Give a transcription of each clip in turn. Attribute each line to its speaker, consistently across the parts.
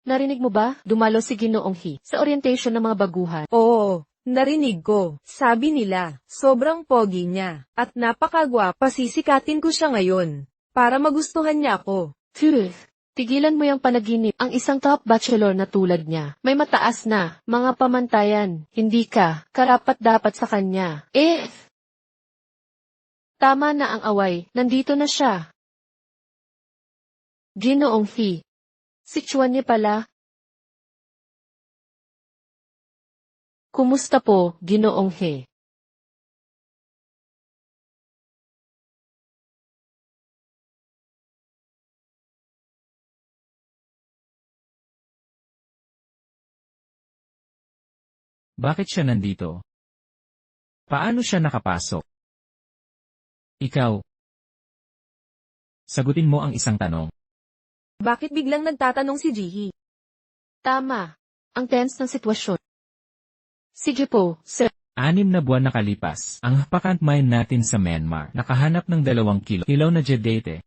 Speaker 1: Narinig mo ba? Dumalo si Ginoong He sa orientation ng mga baguhan.
Speaker 2: Oo, narinig ko. Sabi nila, sobrang pogi niya, at napakagwapa, sisikatin ko siya ngayon, para magustuhan niya ako.
Speaker 1: Truth. Tigilan mo yung panaginip. Ang isang top bachelor na tulad niya, may mataas na mga pamantayan. Hindi ka karapat-dapat sa kanya. Tama na ang away. Nandito na siya. Ginoong He. Si Chuan niya pala. Kumusta po, Ginoong He?
Speaker 3: Bakit siya nandito? Paano siya nakapasok? Ikaw. Sagutin mo ang isang tanong.
Speaker 2: Bakit biglang nagtatanong si Jihi?
Speaker 1: Tama. Ang tense ng sitwasyon. Sige po, sir.
Speaker 3: 6 na buwan nakalipas, ang vacant mine natin sa Myanmar nakahanap ng 2 kilaw na jadate.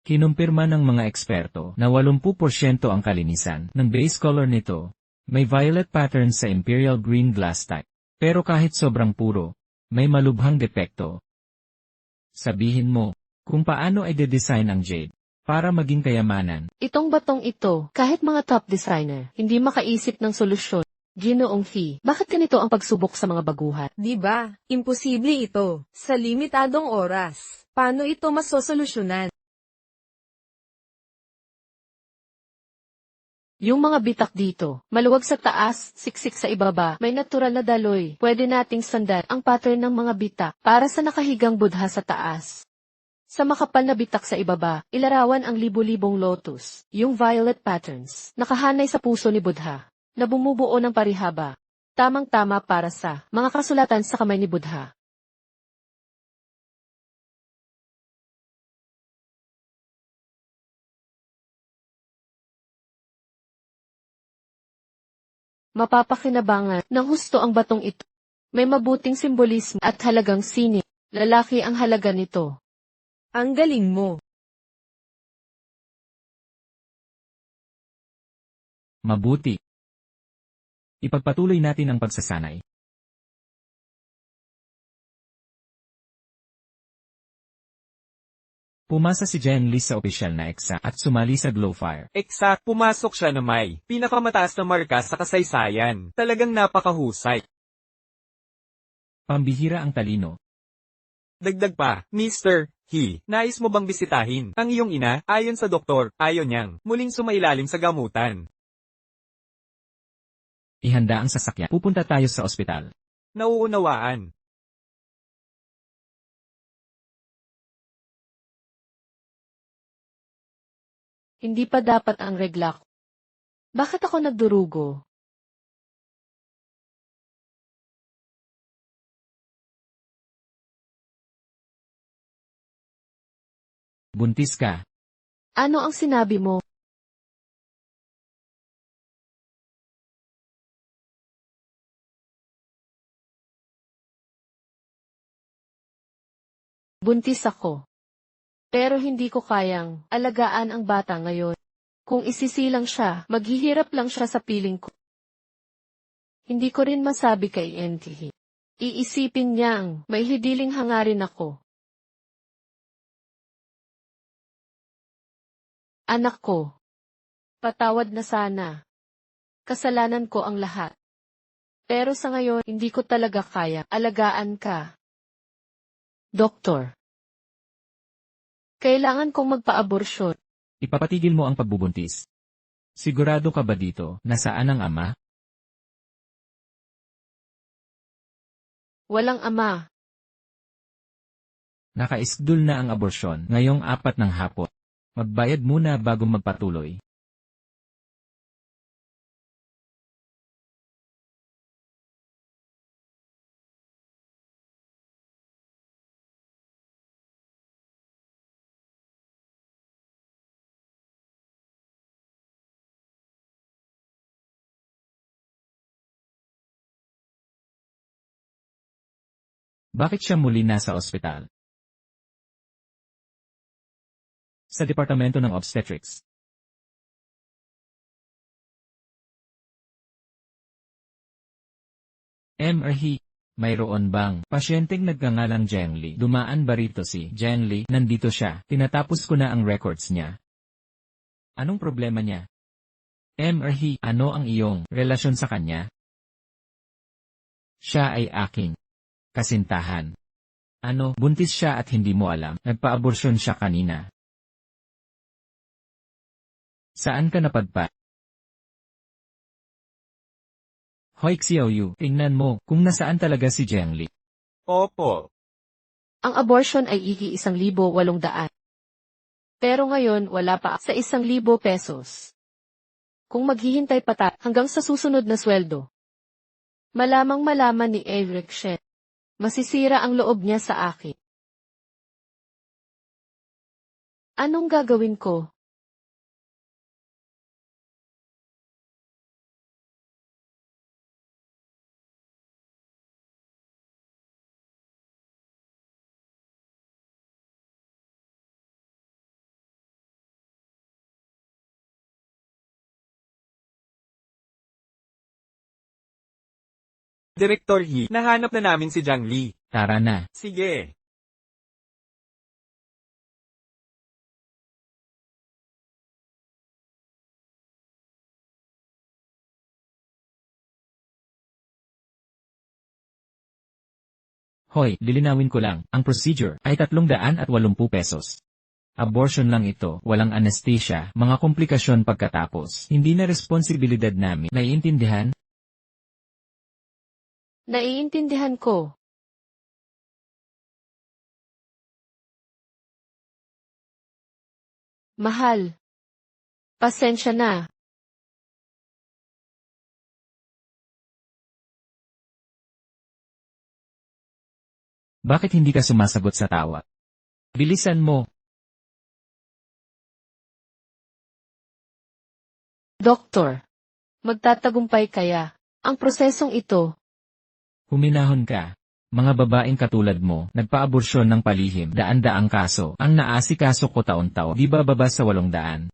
Speaker 3: Kinumpirma ng mga eksperto na 80% ang kalinisan ng base color nito. May violet pattern sa imperial green glass type. Pero kahit sobrang puro, may malubhang depekto. Sabihin mo, kung paano ay de-design ang jade para maging kayamanan.
Speaker 1: Itong batong ito, kahit mga top designer, hindi makaisip ng solusyon. Ginoong He, bakit ganito ang pagsubok sa mga baguhan?
Speaker 2: Di ba? Imposible ito. Sa limitadong oras. Paano ito masosolusyonan?
Speaker 1: Yung mga bitak dito, maluwag sa taas, siksik sa ibaba, may natural na daloy. Pwede nating sundan ang pattern ng mga bitak para sa nakahigang budha sa taas. Sa makapal na bitak sa ibaba, ilarawan ang libu-libong lotus, yung violet patterns, nakahanay sa puso ni Budha, na bumubuo ng parihaba. Tamang-tama para sa mga kasulatan sa kamay ni Budha. Mapapakinabangan ng husto ang batong ito. May mabuting simbolismo at halagang sining. Lalaki ang halaga nito.
Speaker 2: Ang galing mo.
Speaker 3: Mabuti. Ipagpatuloy natin ang pagsasanay. Pumasa si Jen Lee sa opisyal na EXA at sumali sa Glowfire.
Speaker 4: Exact, pumasok siya na may pinakamataas na marka sa kasaysayan. Talagang napakahusay.
Speaker 3: Pambihira ang talino.
Speaker 4: Dagdag pa, Mr. He, nais mo bang bisitahin ang iyong ina? Ayon sa doktor, ayaw niyang muling sumailalim sa gamutan.
Speaker 3: Ihanda ang sasakyan. Pupunta tayo sa ospital.
Speaker 4: Nauunawaan.
Speaker 1: Hindi pa dapat ang regla ko. Bakit ako nagdurugo?
Speaker 3: Buntis ka.
Speaker 1: Ano ang sinabi mo? Buntis ako. Pero hindi ko kayang alagaan ang bata ngayon. Kung isisilang siya, maghihirap lang siya sa piling ko. Hindi ko rin masabi kay NTH. Iisipin niyang may hidiling hangarin ako. Anak ko. Patawad na sana. Kasalanan ko ang lahat. Pero sa ngayon, hindi ko talaga kaya alagaan ka. Doktor. Kailangan kong magpa-aborsyon.
Speaker 3: Ipapatigil mo ang pagbubuntis. Sigurado ka ba dito na saan ang ama?
Speaker 1: Walang ama.
Speaker 3: Naka-schedule na ang aborsyon ngayong 4 ng hapon. Magbayad muna bago magpatuloy. Bakit siya muli nasa ospital? Sa Departamento ng Obstetrics. He, mayroon bang pasyenteng nagngangalang Zhengli? Dumaan ba rito si Zhengli? Nandito siya. Tinatapos ko na ang records niya. Anong problema niya? He, ano ang iyong relasyon sa kanya? Siya ay aking kasintahan. Ano, buntis siya at hindi mo alam? Nagpa-aborsyon siya kanina. Saan ka napadpa? Hoy Xiaoyu, tingnan mo kung nasaan talaga si Zhengli.
Speaker 4: Opo.
Speaker 1: Ang abortion ay iki-1,800. Pero ngayon wala pa sa 1,000 pesos. Kung maghihintay pa hanggang sa susunod na sweldo. Malamang malaman ni Eric Shen. Masisira ang loob niya sa akin. Anong gagawin ko?
Speaker 4: Direktor He, nahanap na namin si Jiang Li.
Speaker 3: Tara na.
Speaker 4: Sige.
Speaker 3: Hoy, lilinawin ko lang, ang procedure ay 380 pesos. Abortion lang ito, walang anesthesia, mga komplikasyon pagkatapos. Hindi na responsibilidad namin. Naiintindihan?
Speaker 1: Naiintindihan ko. Mahal. Pasensya na.
Speaker 3: Bakit hindi ka sumasagot sa tawag? Bilisan mo.
Speaker 1: Doktor. Magtatagumpay kaya ang prosesong ito?
Speaker 3: Huminahon ka. Mga babaeng katulad mo, nagpa-aborsyon ng palihim, daan-daang kaso, ang naasikaso ko taon-taon, di ba baba sa 800?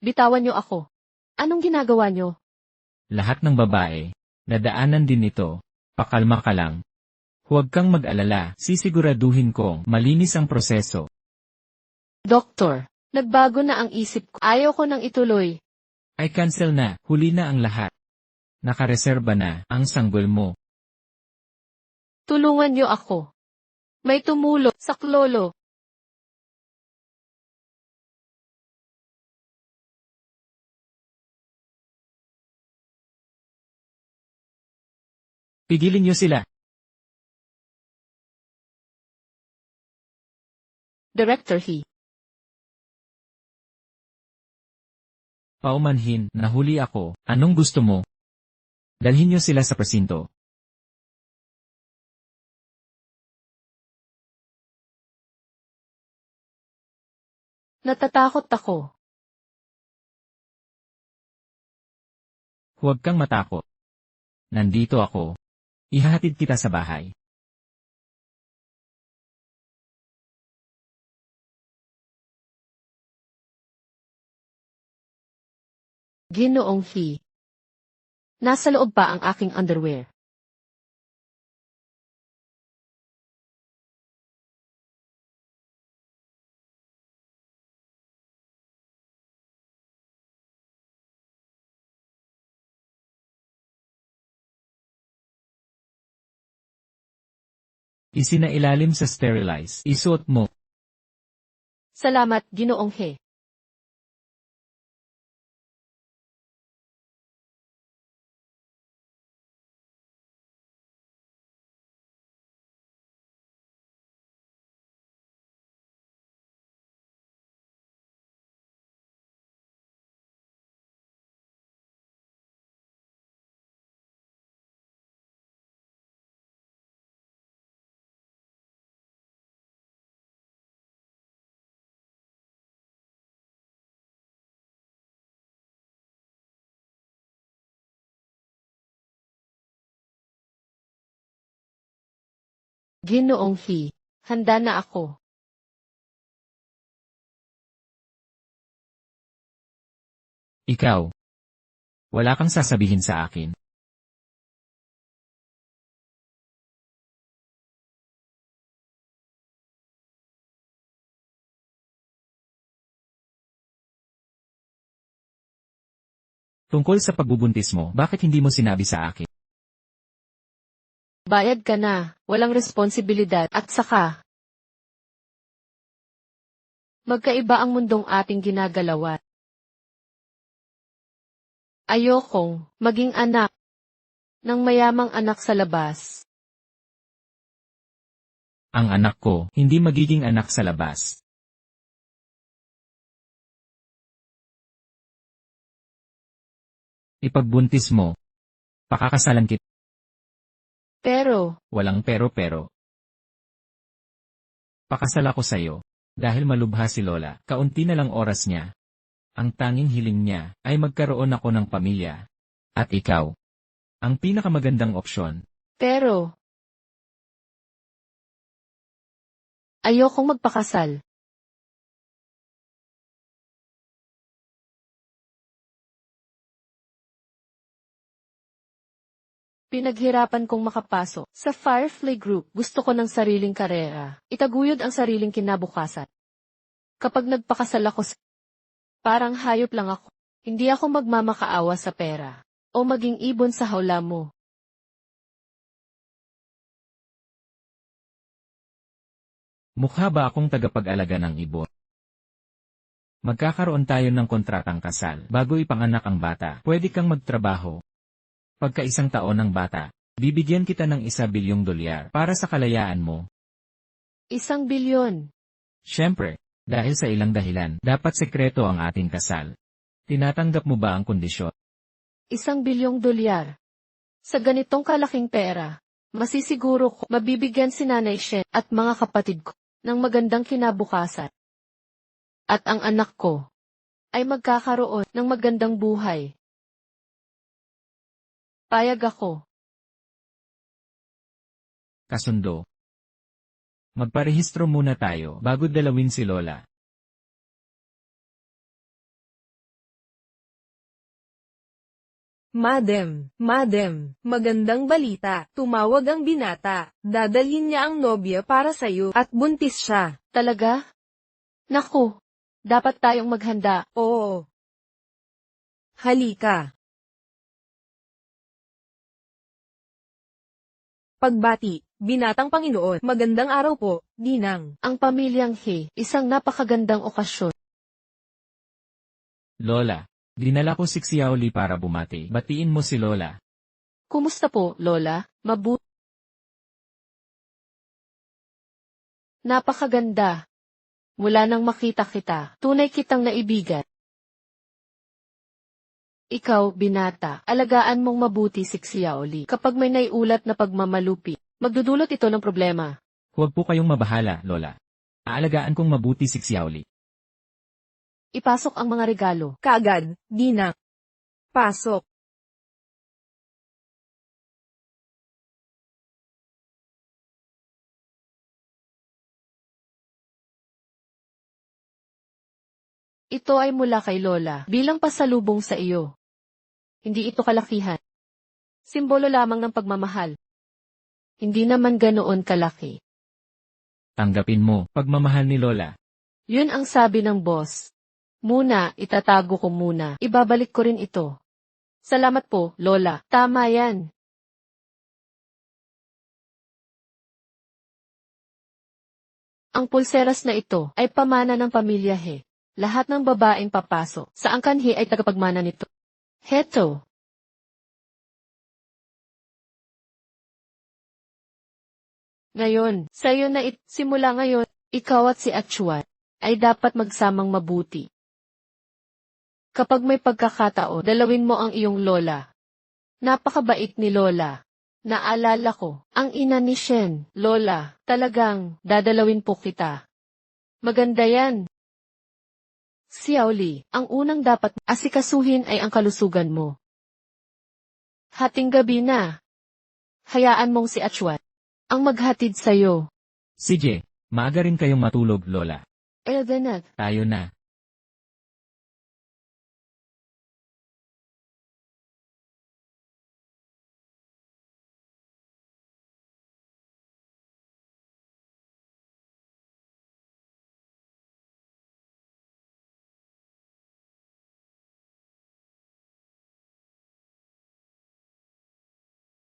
Speaker 1: Bitawan niyo ako. Anong ginagawa niyo?
Speaker 3: Lahat ng babae, nadaanan din ito. Pakalma ka lang. Huwag kang mag-alala, sisiguraduhin kong malinis ang proseso.
Speaker 1: Doktor, nagbago na ang isip ko. Ayaw ko nang ituloy.
Speaker 3: Ay cancel na, huli na ang lahat. Nakareserba na ang sanggol mo.
Speaker 1: Tulungan niyo ako. May tumulo sa klolo.
Speaker 3: Pigilin niyo sila.
Speaker 1: Director He.
Speaker 3: Paumanhin, nahuli ako, anong gusto mo? Dalhin niyo sila sa presinto.
Speaker 1: Natatakot ako.
Speaker 3: Huwag kang matakot. Nandito ako. Ihahatid kita sa bahay.
Speaker 1: Ginoong He. Nasa loob pa ang aking underwear.
Speaker 3: Isinailalim sa sterilize. Isuot mo.
Speaker 1: Salamat, Ginoong He. Ginoong He. Handa na ako.
Speaker 3: Ikaw, Wala kang sasabihin sa akin. Tungkol sa pagbubuntis mo, bakit hindi mo sinabi sa akin?
Speaker 1: Bayad ka na, walang responsibilidad, at saka, magkaiba ang mundong ating ginagalawan. Ayokong maging anak ng mayamang anak sa labas.
Speaker 3: Ang anak ko, hindi magiging anak sa labas. Ipagbuntis mo. Pakakasalan kita.
Speaker 1: Pero,
Speaker 3: Walang pero. Pakasal ako sa'yo. Dahil malubha si Lola, kaunti na lang oras niya. Ang tanging hiling niya ay magkaroon ako ng pamilya. At ikaw. Ang pinakamagandang opsyon.
Speaker 1: ayokong magpakasal. Pinaghirapan kong makapasok sa Firefly Group. Gusto ko ng sariling karera. Itaguyod ang sariling kinabukasan. Kapag nagpakasal ako, parang hayop lang ako. Hindi ako magmamakaawa sa pera o maging ibon sa hawla mo.
Speaker 3: Mukha ba akong tagapag-alaga ng ibon? Magkakaroon tayo ng kontratang kasal bago ipanganak ang bata. Pwede kang magtrabaho. Pagka isang taon ng bata, bibigyan kita ng $1 billion para sa kalayaan mo.
Speaker 1: $1 bilyon.
Speaker 3: Siyempre, dahil sa ilang dahilan, dapat sekreto ang ating kasal. Tinatanggap mo ba ang kondisyon?
Speaker 1: $1 bilyong. Sa ganitong kalaking pera, masisiguro ko mabibigyan si Nanay Shen at mga kapatid ko ng magandang kinabukasan. At ang anak ko ay magkakaroon ng magandang buhay. Payag ako.
Speaker 3: Kasundo. Magparehistro muna tayo bago dalawin si Lola.
Speaker 2: Madam, magandang balita. Tumawag ang binata. Dadalhin niya ang nobya para sa'yo at buntis siya.
Speaker 1: Talaga? Naku, dapat tayong maghanda.
Speaker 2: Oo. Halika. Pagbati, binatang Panginoon, magandang araw po, Ninang.
Speaker 1: Ang pamilyang He, isang napakagandang okasyon.
Speaker 3: Lola, dinala ko si Xiaoli para bumati. Batiin mo si Lola.
Speaker 1: Kumusta po, Lola? Napakaganda. Mula nang makita kita, tunay kitang naibigan. Ikaw, binata, alagaan mong mabuti si Xiaoli. Kapag may naiulat na pagmamalupi, magdudulot ito ng problema.
Speaker 3: Huwag po kayong mabahala, Lola. Aalagaan kong mabuti si Xiaoli.
Speaker 1: Ipasok ang mga regalo.
Speaker 2: Kaagad, Ninang. Pasok.
Speaker 1: Ito ay mula kay Lola, bilang pasalubong sa iyo. Hindi ito kalakihan. Simbolo lamang ng pagmamahal. Hindi naman ganoon kalaki.
Speaker 3: Tanggapin mo, pagmamahal ni Lola.
Speaker 1: Yun ang sabi ng boss. Muna, itatago ko muna. Ibabalik ko rin ito. Salamat po, Lola. Tama yan. Ang pulseras na ito ay pamana ng pamilya He. Lahat ng babaeng papasok sa angkan He ay tagapagmana nito. Heto. Ngayon, sa'yo na simula ngayon, ikaw at si Achuan ay dapat magsamang mabuti. Kapag may pagkakataon, dalawin mo ang iyong lola. Napakabait ni Lola. Naalala ko, ang ina ni Shen, Lola, talagang dadalawin po kita. Maganda yan. Xiaoli, ang unang dapat asikasuhin ay ang kalusugan mo. Hating gabi na. Hayaan mong si Achuan ang maghatid sa'yo.
Speaker 3: Sige, maaga rin kayong matulog, Lola.
Speaker 1: Eldenat.
Speaker 3: Tayo na.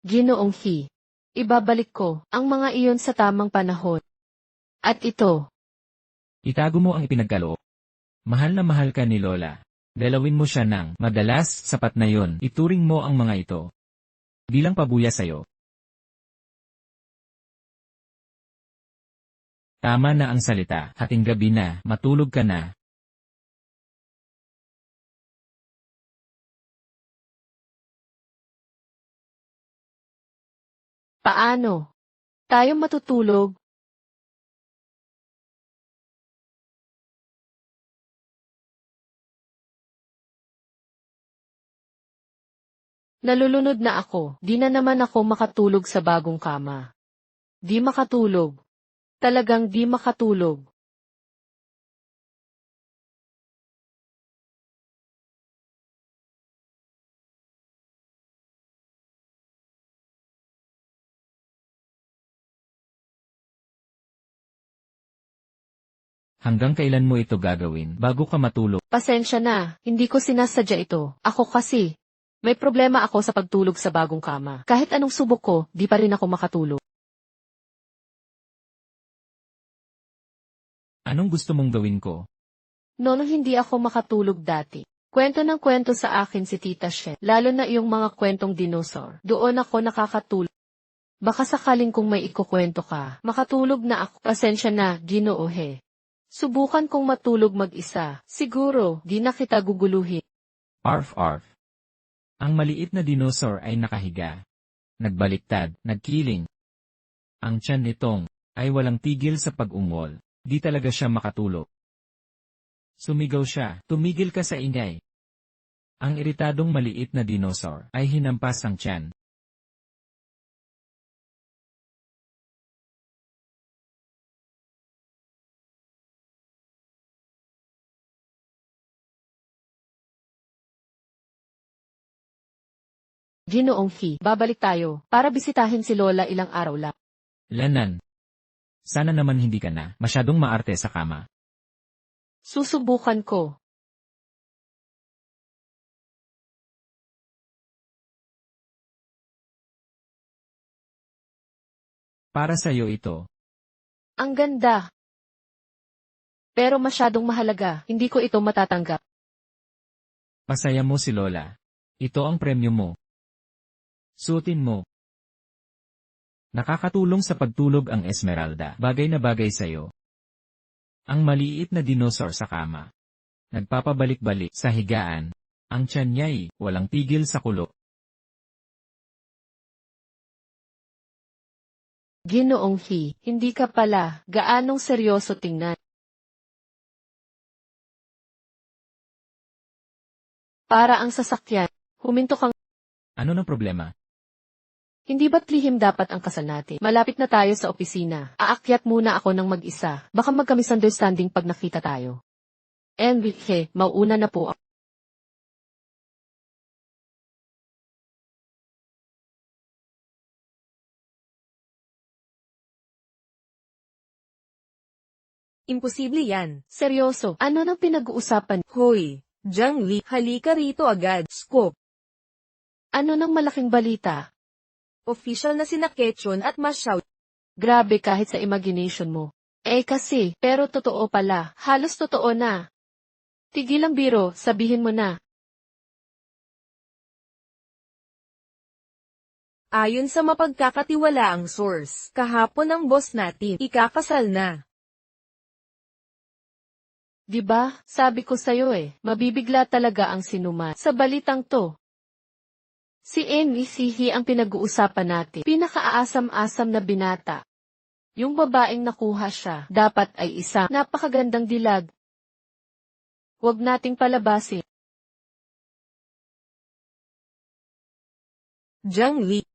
Speaker 1: Ginoong He. Ibabalik ko ang mga iyon sa tamang panahon. At ito,
Speaker 3: Itago mo ang ipinagkaloob. Mahal na mahal ka ni Lola. Dalawin mo siya ng madalas, sapat na yon. Ituring mo ang mga ito bilang pabuya sa'yo. Tama na ang salita. Hating gabi na, matulog ka na.
Speaker 1: paano tayo matutulog? Nalulunod na ako, di na naman ako makatulog sa bagong kama. Di makatulog. Talagang di makatulog.
Speaker 3: Hanggang kailan mo ito gagawin bago ka matulog?
Speaker 1: Pasensya na, hindi ko sinasadya ito. Ako kasi, may problema ako sa pagtulog sa bagong kama. Kahit anong subok ko, di pa rin ako makatulog.
Speaker 3: Anong gusto mong gawin ko?
Speaker 1: Noong hindi ako makatulog dati. Kwento ng kwento sa akin si Tita Shen, lalo na yung mga kwentong dinosaur. Doon ako nakakatulog. Baka sakaling kung may ikukwento ka, makatulog na ako. Pasensya na, Ginoo He. Subukan kong matulog mag-isa. Siguro, di na kita guguluhin.
Speaker 3: Arf arf. Ang maliit na dinosaur ay nakahiga. Nagbaliktad, nagkiling. Ang tiyan nitong ay walang tigil sa pag-ungol. Di talaga siya makatulog. Sumigaw siya, tumigil ka sa ingay. Ang iritadong maliit na dinosaur ay hinampas ang tiyan.
Speaker 1: Ginoong He, babalik tayo, para bisitahin si Lola ilang araw lang.
Speaker 3: Lanan. Sana naman hindi ka na masyadong maarte sa kama.
Speaker 1: Susubukan ko.
Speaker 3: Para sa'yo ito.
Speaker 1: Ang ganda. Pero masyadong mahalaga, hindi ko ito matatanggap.
Speaker 3: Pasaya mo si Lola. Ito ang premyo mo. Suotin mo. Nakakatulong sa pagtulog ang Esmeralda. Bagay na bagay sa'yo. Ang maliit na dinosaur sa kama. Nagpapabalik-balik sa higaan. Ang tiyan niya'y walang tigil sa kulo.
Speaker 1: Ginoong He, hindi ka pala gaanong seryoso tingnan. Para ang sasakyan, huminto kang.
Speaker 3: Ano ng problema?
Speaker 1: Hindi ba't lihim dapat ang kasal natin? Malapit na tayo sa opisina. Aakyat muna ako ng mag-isa. Baka magka-misunderstanding pag nakita tayo. Enrique, mauuna na po ako.
Speaker 2: Imposible yan.
Speaker 1: Seryoso, ano nang pinag-uusapan?
Speaker 2: Hoy, Jiangli, halika rito agad. Scoop.
Speaker 1: Ano nang malaking balita?
Speaker 2: Official na sina Ketchon at Ma Xiao.
Speaker 1: Grabe kahit sa imagination mo. Kasi, pero totoo pala, halos totoo na. Tigil ang biro, sabihin mo na.
Speaker 2: Ayon sa mapagkakatiwalaang source, kahapon ang boss natin, ikakasal na.
Speaker 1: Diba, sabi ko sa'yo mabibigla talaga ang sinuman sa balitang to. Si NECH ang pinag-uusapan natin. Pinakaaasam-asam na binata. Yung babaeng nakuha siya, dapat ay isang napakagandang dilag. Huwag nating palabasin.
Speaker 2: Jiangli.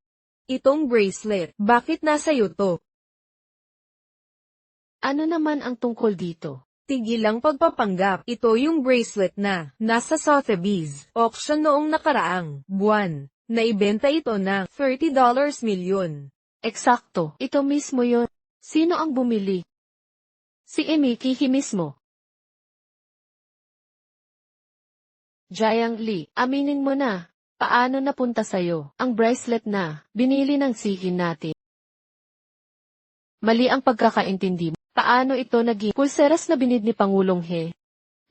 Speaker 2: Itong bracelet, bakit nasa'yo to?
Speaker 1: Ano naman ang tungkol dito?
Speaker 2: Tigil ang pagpapanggap. Ito yung bracelet na nasa Sotheby's auction noong nakaraang buwan. Naibenta ito ng $30 milyon.
Speaker 1: Eksakto, ito mismo yun. Sino ang bumili? Si Emikihi mismo. Jiang Li, aminin mo na. Paano napunta sa'yo ang bracelet na binili ng sihin natin? Mali ang pagkakaintindi mo. Paano ito naging pulseras na binid ni Pangulong He?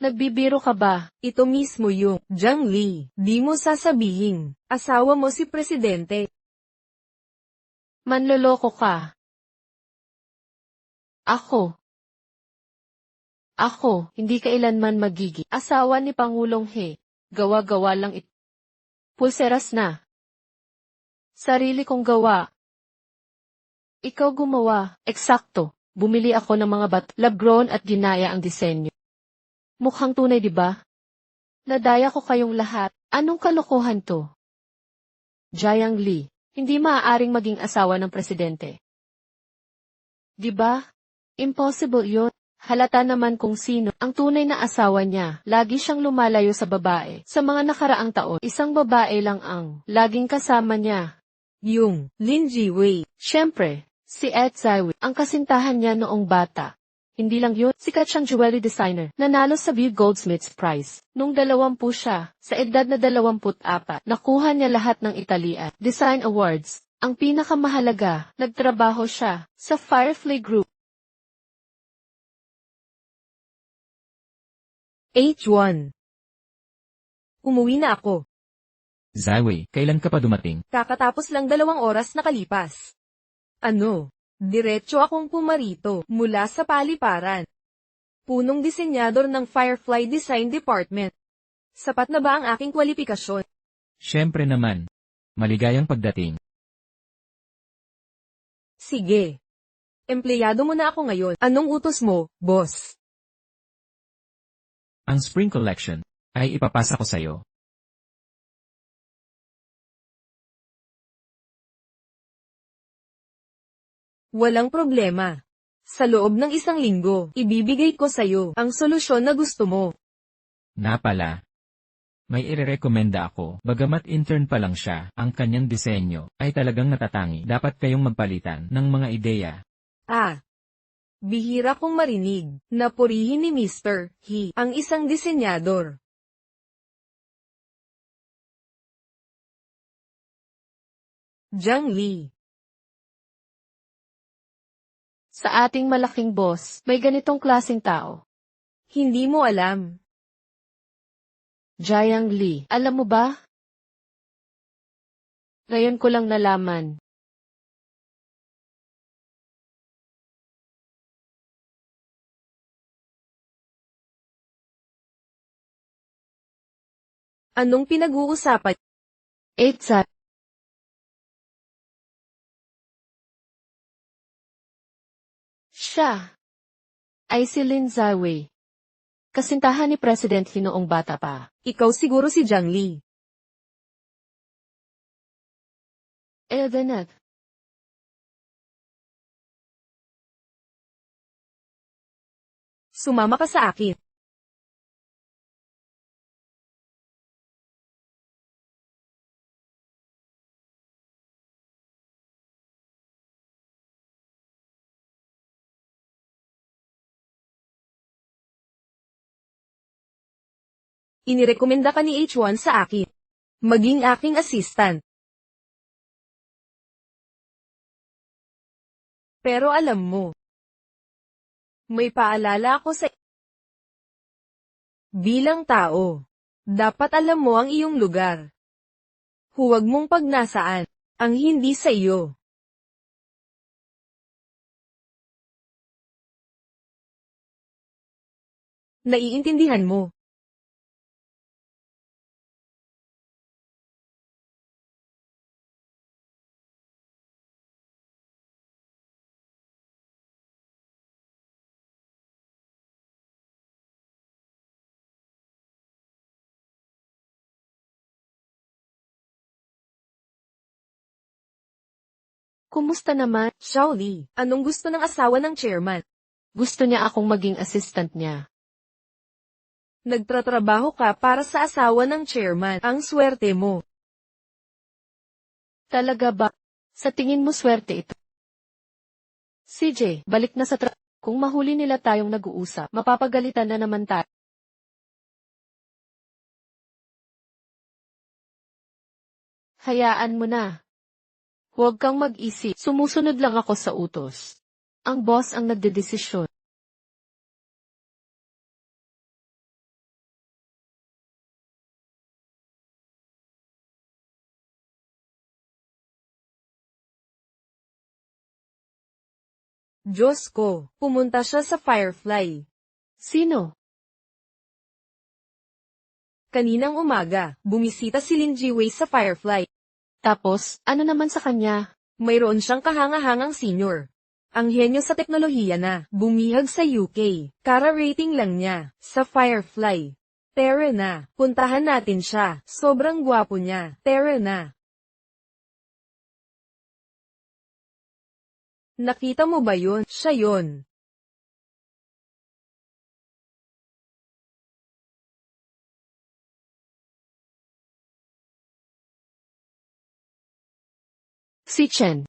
Speaker 1: Nagbibiro ka ba?
Speaker 2: Ito mismo yung Jiang Li. Di mo sasabihin. Asawa mo si Presidente.
Speaker 1: Manloloko ka. Ako, hindi kailanman magiging asawa ni Pangulong He. Gawa-gawa lang ito. Pulseras na. Sarili kong gawa. Ikaw gumawa. Eksakto. Bumili ako ng mga lab-grown at ginaya ang disenyo. Mukhang tunay, di ba? Nadaya ko kayong lahat. Anong kalokohan to? Jiang Li, hindi maaaring maging asawa ng presidente. Di ba? Impossible yun. Halata naman kung sino ang tunay na asawa niya. Lagi siyang lumalayo sa babae. Sa mga nakaraang taon, isang babae lang ang laging kasama niya.
Speaker 2: Yung Lin Jiwei.
Speaker 1: Siyempre, si Ed Zaiwei, ang kasintahan niya noong bata. Hindi lang yun, sikat siyang jewelry designer, nanalo sa View Goldsmiths Prize. Nung 20 siya, sa edad na 24, nakuha niya lahat ng Italian Design Awards. Ang pinakamahalaga, nagtrabaho siya sa Firefly Group.
Speaker 2: H1. Umuwi na ako.
Speaker 3: Zaiwei, kailan ka pa dumating?
Speaker 2: Kakatapos lang 2 oras nakalipas. Ano? Diretso akong pumarito mula sa paliparan. Punong disenyador ng Firefly Design Department. Sapat na ba ang aking kwalifikasyon?
Speaker 3: Siyempre naman. Maligayang pagdating.
Speaker 2: Sige. Empleyado mo na ako ngayon. Anong utos mo, boss?
Speaker 3: Ang Spring Collection ay ipapasa ko sa'yo.
Speaker 2: Walang problema. Sa loob ng 1 linggo, ibibigay ko sa'yo ang solusyon na gusto mo.
Speaker 3: Na pala. May irerekomenda ako, bagamat intern pa lang siya, ang kanyang disenyo ay talagang natatangi. Dapat kayong magpalitan ng mga ideya.
Speaker 2: Bihira kong marinig na purihin ni Mr. He ang isang disenyador. Jiang Li.
Speaker 1: Sa ating malaking boss, may ganitong klaseng tao.
Speaker 2: Hindi mo alam.
Speaker 1: Jiang Li, alam mo ba? Ngayon ko lang nalaman.
Speaker 2: Anong pinag-uusapan?
Speaker 1: Etsa. Siya ay si Lin Zaiwei. Kasintahan ni President He noong bata pa.
Speaker 2: Ikaw siguro si Jiang Li.
Speaker 1: Eldenet.
Speaker 2: Sumama ka sa akin. Inirekomenda ka ni H1 sa akin. Maging aking assistant. Pero alam mo, may paalala ako sa bilang tao. Dapat alam mo ang iyong lugar. Huwag mong pagnasaan ang hindi sa iyo. Naiintindihan mo?
Speaker 1: Kumusta naman?
Speaker 2: Xiao Li, anong gusto ng asawa ng chairman?
Speaker 1: Gusto niya akong maging assistant niya.
Speaker 2: Nagtratrabaho ka para sa asawa ng chairman. Ang swerte mo.
Speaker 1: Talaga ba? Sa tingin mo swerte ito? CJ, balik na sa Kung mahuli nila tayong nag-uusap, mapapagalitan na naman tayo. Hayaan mo na. Huwag kang mag-isip. Sumusunod lang ako sa utos. Ang boss ang nagdedesisyon.
Speaker 2: Diyos ko, pumunta siya sa Firefly.
Speaker 1: Sino?
Speaker 2: Kaninang umaga, bumisita si Lin Jiwei sa Firefly.
Speaker 1: Tapos, ano naman sa kanya?
Speaker 2: Mayroon siyang kahangahangang senior. Ang henyo sa teknolohiya na, bumihag sa UK, kara-rating lang niya, sa Firefly. Tara na, puntahan natin siya, sobrang gwapo niya, tara na. Nakita mo ba yun? Siya yun.
Speaker 1: Si Chen.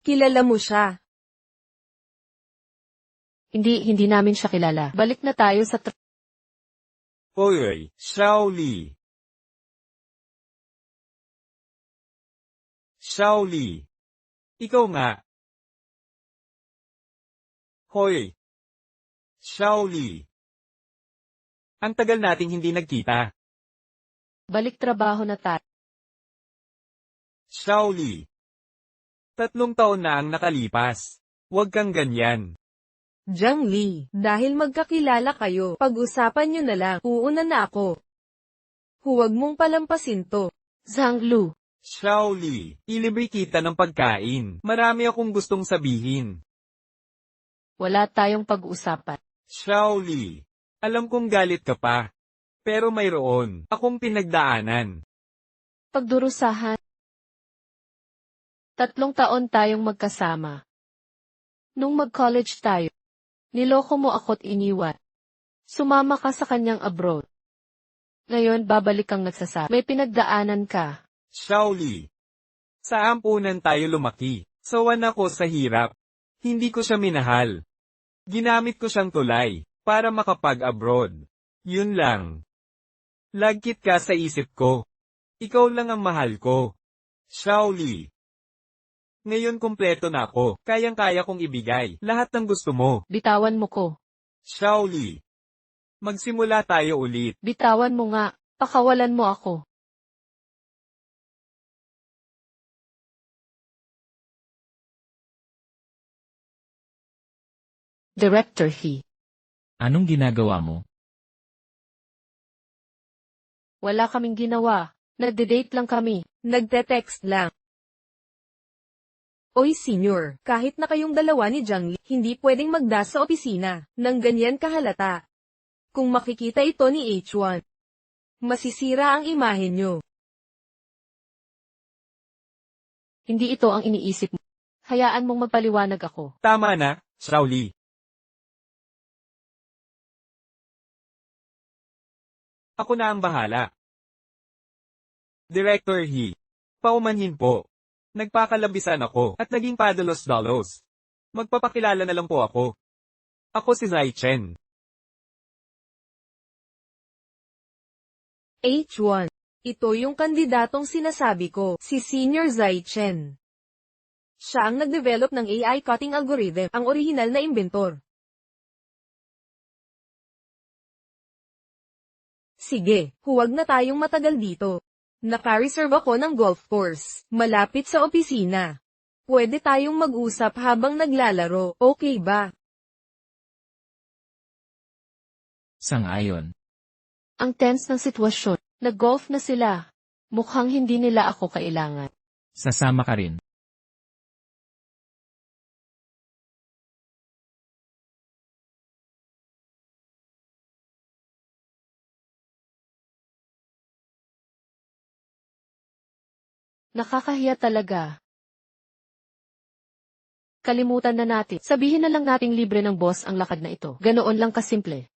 Speaker 2: Kilala mo siya.
Speaker 1: Hindi namin siya kilala. Balik na tayo sa
Speaker 4: Oy, Shaoli. Shaoli. Ikaw nga. Hoy. Shaoli. Ang tagal nating hindi nagkita.
Speaker 1: balik trabaho na tayo.
Speaker 4: Shaoli. 3 taon na ang nakalipas. Huwag kang ganyan.
Speaker 2: Jiang Li, dahil magkakilala kayo, pag-usapan nyo na lang, uuna na ako. Huwag mong palampasin to.
Speaker 1: Zhang Lu.
Speaker 4: Shaoli, ilibre kita ng pagkain. Marami akong gustong sabihin.
Speaker 1: Wala tayong pag-uusapan.
Speaker 4: Shaoli, alam kong galit ka pa. Pero mayroon akong pinagdaanan.
Speaker 1: Pagdurusahan. 3 taon tayong magkasama. Nung mag-college tayo, niloko mo ako't iniwan. Sumama ka sa kanyang abroad. Ngayon babalik kang nagsasabi. May pinagdaanan ka.
Speaker 4: Shaoli, sa ampunan tayo lumaki. Sawan ako sa hirap. Hindi ko siya minahal. Ginamit ko siyang tulay para makapag-abroad. Yun lang. Lagkit ka sa isip ko. Ikaw lang ang mahal ko. Shaoli. Ngayon kumpleto na ako. Kayang-kaya kong ibigay lahat ng gusto mo.
Speaker 1: Bitawan mo ko.
Speaker 4: Shaoli. Magsimula tayo ulit.
Speaker 1: Bitawan mo nga. Pakawalan mo ako. Director He.
Speaker 3: Anong ginagawa mo?
Speaker 1: Wala kaming ginawa. Nagde-date lang kami.
Speaker 2: Nagte-text lang. Oy senior, kahit na kayong dalawa ni Jiang Li, hindi pwedeng magda sa opisina, ng ganyan kahalata. Kung makikita ito ni H1, masisira ang imahe nyo.
Speaker 1: Hindi ito ang iniisip mo. Hayaan mong magpaliwanag ako.
Speaker 4: Tama na, Shaoli. Ako na ang bahala. Director He. Paumanhin po. Nagpakalabisan ako at naging padalos-dalos. Magpapakilala na lang po ako. Ako si Zai Chen.
Speaker 2: H1. Ito yung kandidatong sinasabi ko, si Senior Zai Chen. Siya ang nag-develop ng AI cutting algorithm, ang orihinal na inventor. Sige, huwag na tayong matagal dito. Naka-reserve ako ng golf course, malapit sa opisina. Pwede tayong mag-usap habang naglalaro, okay ba?
Speaker 3: Sang-ayon.
Speaker 1: Ang tense ng sitwasyon. Nag-golf na sila. Mukhang hindi nila ako kailangan.
Speaker 3: Sasama ka rin.
Speaker 1: Nakakahiya talaga. Kalimutan na natin. Sabihin na lang nating libre ng boss ang lakad na ito. Ganoon lang kasimple.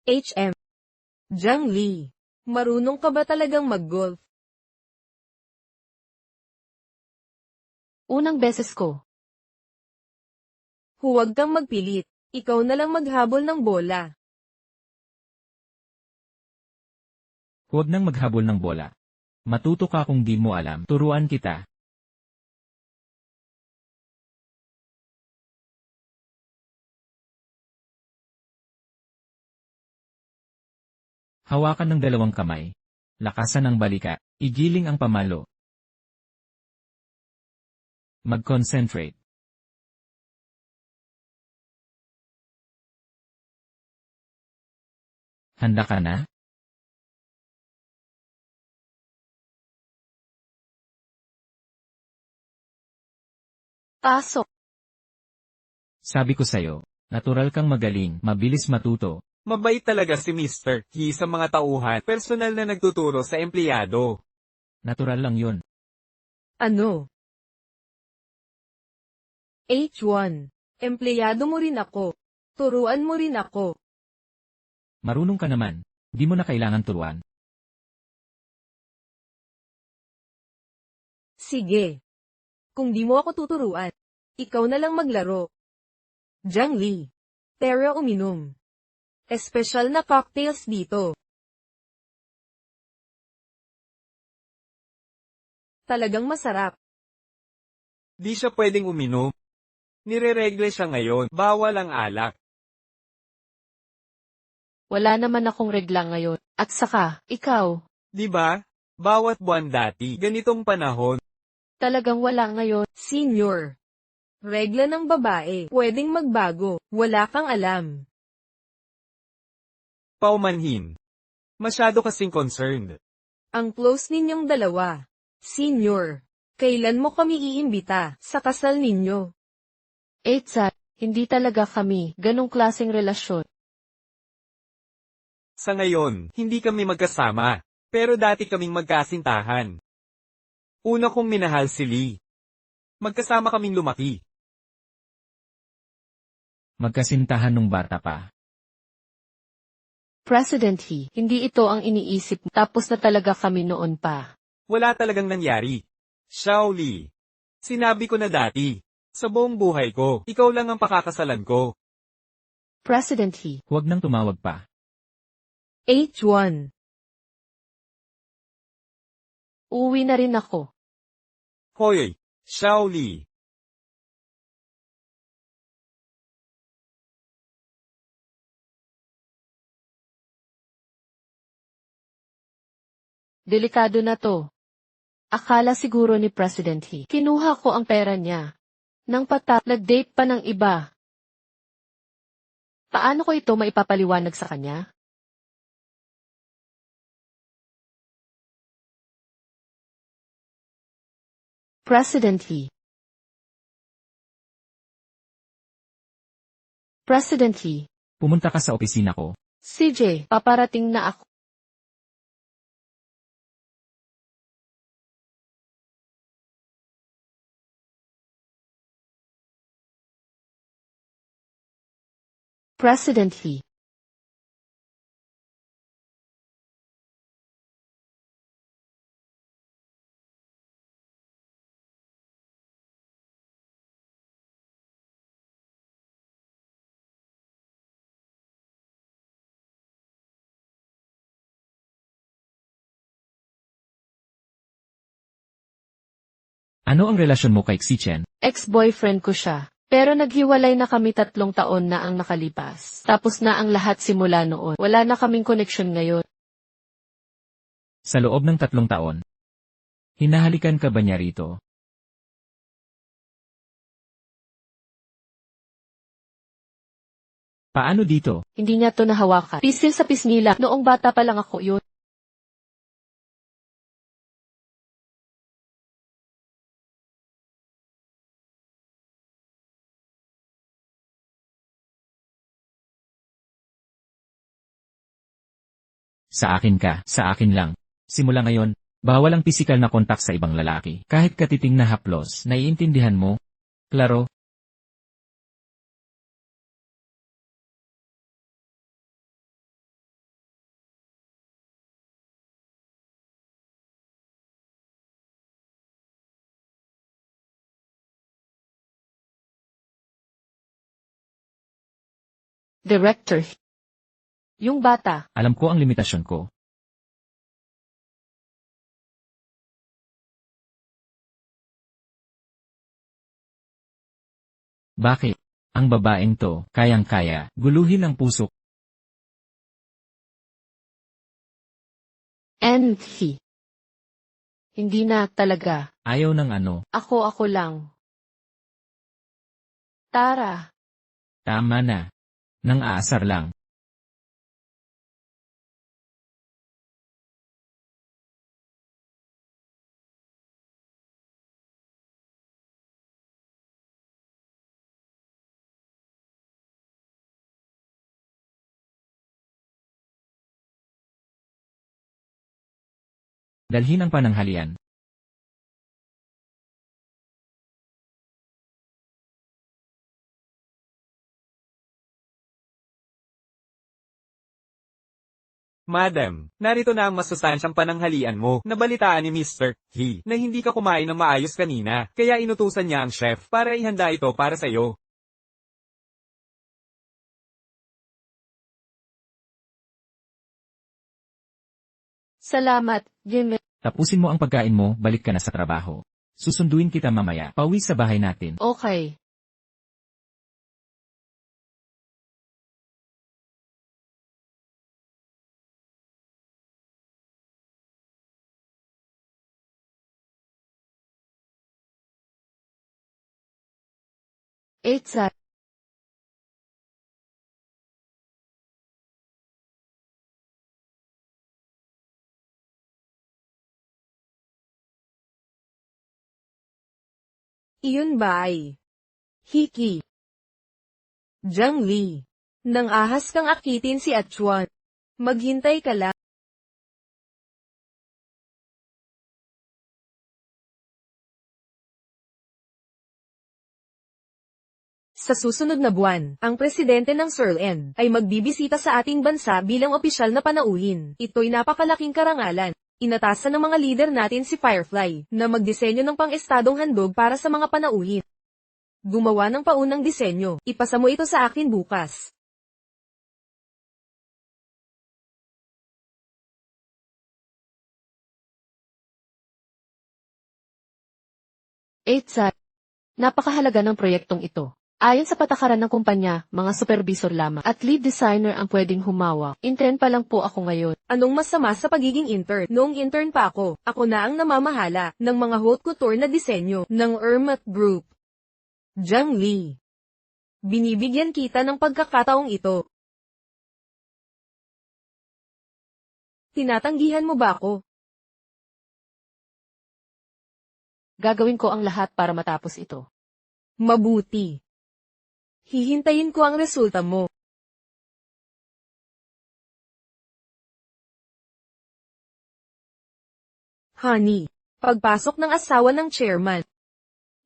Speaker 2: HM. Jiang Li. Marunong ka ba talagang mag-golf?
Speaker 1: Unang beses ko.
Speaker 2: Huwag kang magpilit. Ikaw na lang maghabol ng bola.
Speaker 3: Huwag nang maghabol ng bola. Matuto ka kung di mo alam, turuan kita. Hawakan ng dalawang kamay. Lakasan ang balika. Igiling ang pamalo. Mag-concentrate. Handa ka na?
Speaker 1: Pasok.
Speaker 3: Sabi ko sa'yo, natural kang magaling, mabilis matuto.
Speaker 4: Mabait talaga si Mr. Key sa mga tauhan, personal na nagtuturo sa empleyado.
Speaker 3: Natural lang yun.
Speaker 2: Ano? H1. Empleyado mo rin ako. Turuan mo rin ako.
Speaker 3: Marunong ka naman. Di mo na kailangan turuan.
Speaker 2: Sige. Kung di mo ako tuturuan, ikaw na lang maglaro. Jiang Li. Tara uminom. Espesyal na cocktails dito. Talagang masarap.
Speaker 4: Di siya pwedeng uminom. Nireregle siya ngayon, bawal ang alak.
Speaker 1: Wala naman akong regla ngayon. At saka, ikaw,
Speaker 4: Di ba? Bawat buwan dati, ganitong panahon.
Speaker 1: talagang wala ngayon.
Speaker 2: Senior. Regla ng babae, pwedeng magbago, wala kang alam.
Speaker 4: Paumanhin. Masyado kasing concerned.
Speaker 2: Ang close ninyong dalawa. Senior. Kailan mo kami iimbita sa kasal ninyo?
Speaker 1: Etsa, hindi talaga kami ganong klaseng relasyon.
Speaker 4: Sa ngayon, hindi kami magkasama. Pero dati kaming magkasintahan. Una kong minahal si Lee. Magkasama kaming lumaki.
Speaker 3: Magkasintahan nung bata pa.
Speaker 1: President He, hindi ito ang iniisip mo. Tapos na talaga kami noon pa.
Speaker 4: Wala talagang nangyari. Xiao Li. Sinabi ko na dati. Sa buong buhay ko, ikaw lang ang pakakasalan ko.
Speaker 1: President He,
Speaker 3: Huwag nang tumawag pa.
Speaker 2: H1.
Speaker 1: uuwi na rin ako.
Speaker 4: Hoy, Xiao Li.
Speaker 1: Delikado na to. Akala siguro ni President He, kinuha ko ang pera niya. Nang nag-date pa ng iba. Paano ko ito maipapaliwanag sa kanya? President He. President He.
Speaker 3: Pumunta ka sa opisina ko.
Speaker 1: CJ, paparating na ako. President He.
Speaker 3: Ano ang relasyon mo kay Xichen?
Speaker 1: Ex-boyfriend ko siya. Pero naghiwalay na kami 3 taon na ang nakalipas. Tapos na ang lahat simula noon. Wala na kaming koneksyon ngayon.
Speaker 3: Sa loob ng 3 taon. Hinahalikan ka ba niya rito? Paano dito?
Speaker 1: Hindi niya to nahawakan. Pisil sa pisnila. Noong bata pa lang ako yun.
Speaker 3: Sa akin lang. Simula ngayon, bawal ang pisikal na kontak sa ibang lalaki. Kahit katiting na haplos, naiintindihan mo? Klaro?
Speaker 1: Director. Yung bata.
Speaker 3: Alam ko ang limitasyon ko. Bakit? Ang babaeng to, kayang-kaya, guluhin ang puso.
Speaker 1: And he. Hindi na talaga.
Speaker 3: Ayaw ng ano.
Speaker 1: Ako lang. Tara.
Speaker 3: Tama na. Nang aasar lang. Dalhin ang pananghalian.
Speaker 4: Madam, narito na ang masustansyang pananghalian mo. Nabalitaan ni Mr. He na hindi ka kumain ng maayos kanina, kaya inutusan niya ang chef para ihanda ito para sa'yo.
Speaker 1: Salamat, Jimmy.
Speaker 3: Tapusin mo ang pagkain mo, balik ka na sa trabaho. Susunduin kita mamaya, pauwi sa bahay natin.
Speaker 1: Okay. Eitsa.
Speaker 2: Iyon ba ay Hiki? Jiang Li. Nang ahas kang akitin si Achuan. Maghintay ka lang. Sa susunod na buwan, ang presidente ng Searland ay magbibisita sa ating bansa bilang opisyal na panauhin. Ito'y napakalaking karangalan. Inatasan ng mga leader natin si Firefly na magdisenyo ng pang-estadong handog para sa mga panauhin. Gumawa ng paunang disenyo. Ipasa mo ito sa akin bukas.
Speaker 1: Eitsa. Napakahalaga ng proyektong ito. Ayon sa patakaran ng kumpanya, mga supervisor lamang at lead designer ang pwedeng humawak. Intern pa lang po ako ngayon.
Speaker 2: Anong masama sa pagiging intern? Noong intern pa ako na ang namamahala ng mga haute couture na disenyo ng Ermat Group. Jiang Li. Binibigyan kita ng pagkakataong ito. Tinatanggihan mo ba ako?
Speaker 1: Gagawin ko ang lahat para matapos ito.
Speaker 2: Mabuti. Hihintayin ko ang resulta mo. Honey, pagpasok ng asawa ng chairman.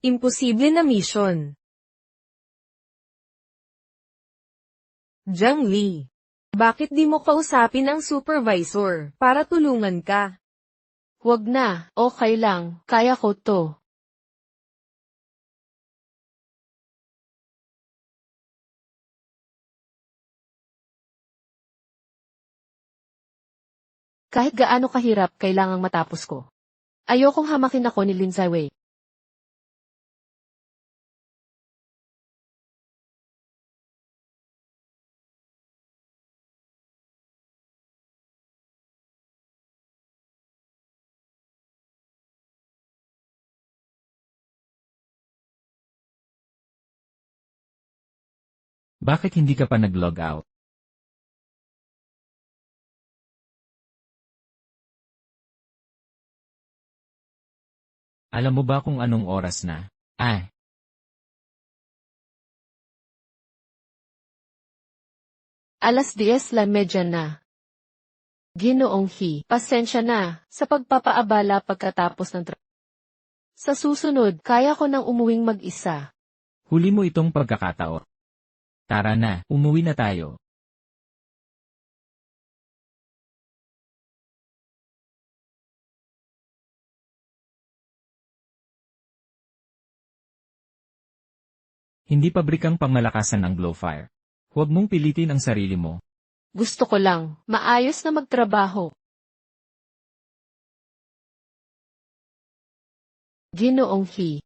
Speaker 2: Imposible na mission. Jiang Li. Bakit di mo kausapin ang supervisor para tulungan ka?
Speaker 1: Huwag na, okay lang, kaya ko to. Kahit gaano kahirap, kailangang matapos ko. Ayokong hamakin ako ni Lin Wei.
Speaker 3: Bakit hindi ka pa nag-log out? Alam mo ba kung anong oras na?
Speaker 1: Alas 10:30 na. Ginoong He, pasensya na sa pagpapaabala pagkatapos ng Sa susunod, kaya ko nang umuwing mag-isa.
Speaker 3: Huli mo itong pagkakataon. Tara na, umuwi na tayo. Hindi pabrikang pangmalakasan ng Glowfire. Huwag mong pilitin ang sarili mo.
Speaker 1: Gusto ko lang, maayos na magtrabaho. Ginoong He.